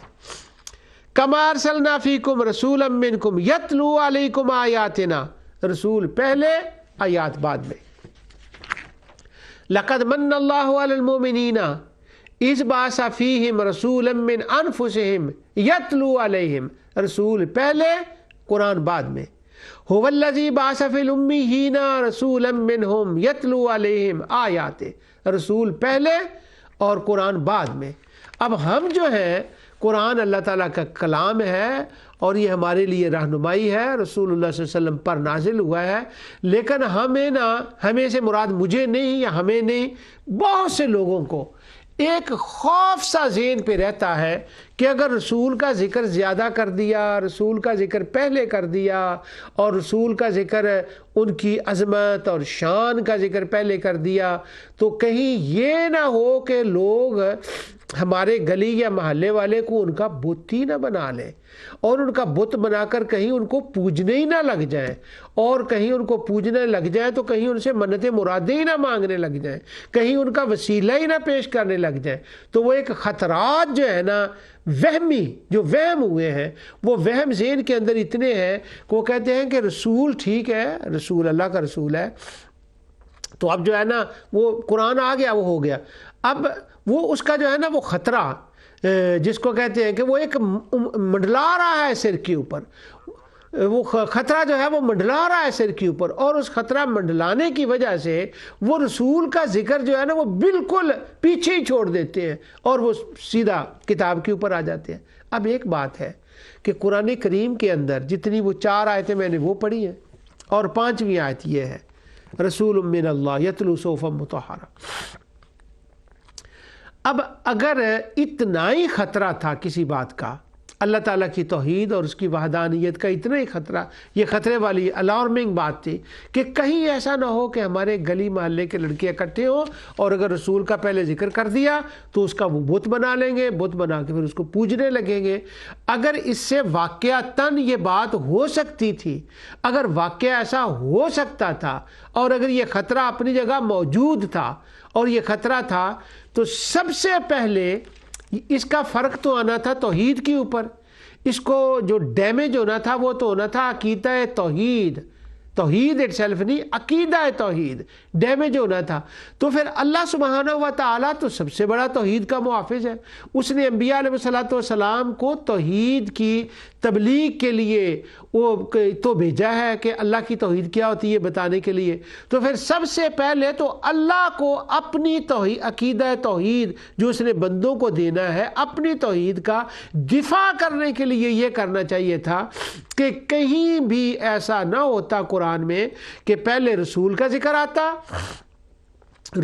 کما ارسلنا فیکم رسولا منکم یتلو علیکم آیاتنا، رسول پہلے آیات بعد میں۔ لقد من اللہ علی المؤمنین اذ بعث فیہم رسولا من انفسہم یتلو علیہم، رسول پہلے قرآن بعد میں۔ هو الذی بعث فی الامیین رسولا منہم یتلو علیہم آیات، رسول پہلے اور قرآن بعد میں۔ اب ہم جو ہیں، قرآن اللہ تعالیٰ کا کلام ہے اور یہ ہمارے لیے رہنمائی ہے، رسول اللہ صلی اللہ علیہ وسلم پر نازل ہوا ہے، لیکن ہمیں سے مراد مجھے نہیں یا ہمیں نہیں، بہت سے لوگوں کو ایک خوف سا ذہن پہ رہتا ہے کہ اگر رسول کا ذکر زیادہ کر دیا، رسول کا ذکر پہلے کر دیا، اور رسول کا ذکر ان کی عظمت اور شان کا ذکر پہلے کر دیا، تو کہیں یہ نہ ہو کہ لوگ ہمارے گلی یا محلے والے کو ان کا بت ہی نہ بنا لیں، اور ان کا بت بنا کر کہیں ان کو پوجنے ہی نہ لگ جائیں، اور کہیں ان کو پوجنے لگ جائیں تو کہیں ان سے منتیں مرادیں ہی نہ مانگنے لگ جائیں، کہیں ان کا وسیلہ ہی نہ پیش کرنے لگ جائیں۔ تو وہ ایک خطرات جو ہے نا، وہمی جو وہم ہوئے ہیں، وہ وہم ذہن کے اندر اتنے ہیں کہ وہ کہتے ہیں کہ رسول ٹھیک ہے، رسول اللہ کا رسول ہے، تو اب جو ہے نا وہ قرآن آ گیا، وہ ہو گیا۔ اب وہ اس کا جو ہے نا وہ خطرہ جس کو کہتے ہیں کہ وہ ایک منڈلا رہا ہے سر کے اوپر، وہ خطرہ جو ہے وہ منڈلا رہا ہے سر کے اوپر، اور اس خطرہ منڈلانے کی وجہ سے وہ رسول کا ذکر جو ہے نا وہ بالکل پیچھے ہی چھوڑ دیتے ہیں اور وہ سیدھا کتاب کے اوپر آ جاتے ہیں۔ اب ایک بات ہے کہ قرآن کریم کے اندر جتنی وہ 4 آیتیں میں نے وہ پڑھی ہیں، اور 5ویں آیت یہ ہے رسول من اللہ یتلو صحفا مطہرہ۔ اب اگر اتنا ہی خطرہ تھا کسی بات کا، اللہ تعالیٰ کی توحید اور اس کی وحدانیت کا اتنا ہی خطرہ، یہ خطرے والی الارمنگ بات تھی کہ کہیں ایسا نہ ہو کہ ہمارے گلی محلے کے لڑکے اکٹھے ہوں اور اگر رسول کا پہلے ذکر کر دیا تو اس کا وہ بت بنا لیں گے، بت بنا کے پھر اس کو پوجنے لگیں گے۔ اگر اس سے واقعتاً یہ بات ہو سکتی تھی، اگر واقعہ ایسا ہو سکتا تھا، اور اگر یہ خطرہ اپنی جگہ موجود تھا اور یہ خطرہ تھا، تو سب سے پہلے اس کا فرق تو آنا تھا توحید کے اوپر، اس کو جو ڈیمیج ہونا تھا وہ تو ہونا تھا عقیدہ توحید، توحید اٹ سیلف نہیں، عقیدہ توحید ڈیمیج ہونا تھا۔ تو پھر اللہ سبحانہ و تعالیٰ تو سب سے بڑا توحید کا محافظ ہے، اس نے انبیاء علیہ الصلوۃ والسلام کو توحید کی تبلیغ کے لیے وہ تو بھیجا ہے کہ اللہ کی توحید کیا ہوتی ہے بتانے کے لیے۔ تو پھر سب سے پہلے تو اللہ کو اپنی توحید، عقیدہ توحید جو اس نے بندوں کو دینا ہے، اپنی توحید کا دفاع کرنے کے لیے یہ کرنا چاہیے تھا کہ کہیں بھی ایسا نہ ہوتا قرآن میں کہ پہلے رسول کا ذکر آتا،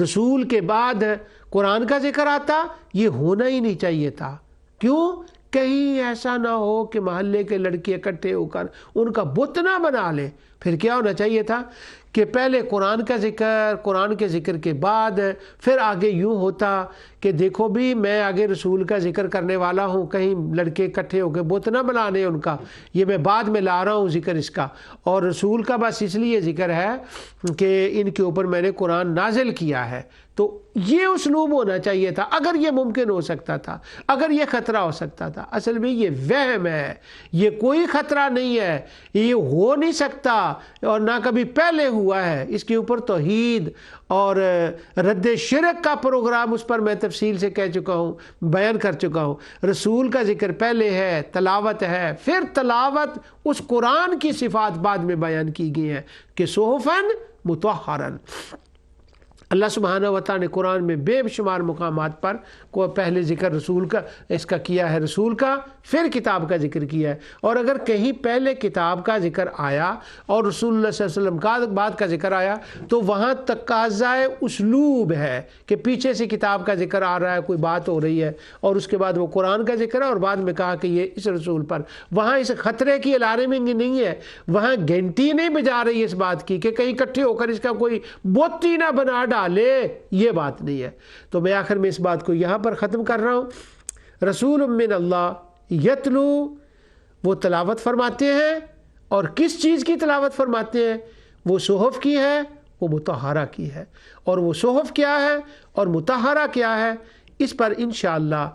رسول کے بعد قرآن کا ذکر آتا، یہ ہونا ہی نہیں چاہیے تھا۔ کیوں؟ کہیں ایسا نہ ہو کہ محلے کے لڑکے اکٹھے ہو کر ان کا بت نہ بنا لیں۔ پھر کیا ہونا چاہیے تھا کہ پہلے قرآن کا ذکر، قرآن کے ذکر کے بعد پھر آگے یوں ہوتا کہ دیکھو بھی میں آگے رسول کا ذکر کرنے والا ہوں، کہیں لڑکے اکٹھے ہو کے بت نہ بنانے ان کا، یہ میں بعد میں لا رہا ہوں ذکر اس کا، اور رسول کا بس اس لیے ذکر ہے کہ ان کے اوپر میں نے قرآن نازل کیا ہے۔ تو یہ اسلوب ہونا چاہیے تھا اگر یہ ممکن ہو سکتا تھا، اگر یہ خطرہ ہو سکتا تھا۔ اصل میں یہ وہم ہے، یہ کوئی خطرہ نہیں ہے، یہ ہو نہیں سکتا اور نہ کبھی پہلے ہوا ہے۔ اس کے اوپر توحید اور رد شرک کا پروگرام اس پر میں تفصیل سے کہہ چکا ہوں، بیان کر چکا ہوں۔ رسول کا ذکر پہلے ہے، تلاوت ہے، پھر تلاوت اس قرآن کی صفات بعد میں بیان کی گئی ہیں کہ صحفاً مطہراً، اللہ سبحانہ و تعالیٰ نے قرآن میں بے شمار مقامات پر کو پہلے ذکر رسول کا اس کا کیا ہے، رسول کا، پھر کتاب کا ذکر کیا ہے۔ اور اگر کہیں پہلے کتاب کا ذکر آیا اور رسول اللہ صلی اللہ علیہ وسلم کا بعد کا ذکر آیا تو وہاں تقاضائے اسلوب ہے کہ پیچھے سے کتاب کا ذکر آ رہا ہے، کوئی بات ہو رہی ہے، اور اس کے بعد وہ قرآن کا ذکر ہے اور بعد میں کہا کہ یہ اس رسول پر۔ وہاں اس خطرے کی الارمنگ نہیں ہے، وہاں گھنٹی نہیں بجا رہی اس بات کی کہ کہیں اکٹھے ہو کر اس کا کوئی بوتی نہ بنا ڈالے، یہ بات نہیں ہے۔ تو میں آخر میں اس بات کو یہاں پر ختم کر رہا ہوں۔ رسول من اللہ یتلو، وہ تلاوت فرماتے ہیں، اور کس چیز کی تلاوت فرماتے ہیں؟ وہ صحف کی ہے، وہ مطہرہ کی ہے۔ اور وہ صحف کیا ہے اور مطہرہ کیا ہے، اس پر انشاءاللہ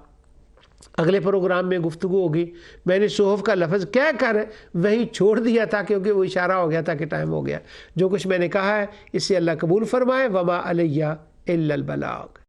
اگلے پروگرام میں گفتگو ہوگی۔ میں نے صحف کا لفظ کہہ کر وہیں چھوڑ دیا تھا کیونکہ وہ اشارہ ہو گیا تھا کہ ٹائم ہو گیا۔ جو کچھ میں نے کہا ہے اس سے اللہ قبول فرمائے۔ وما علیہ الا البلاغ۔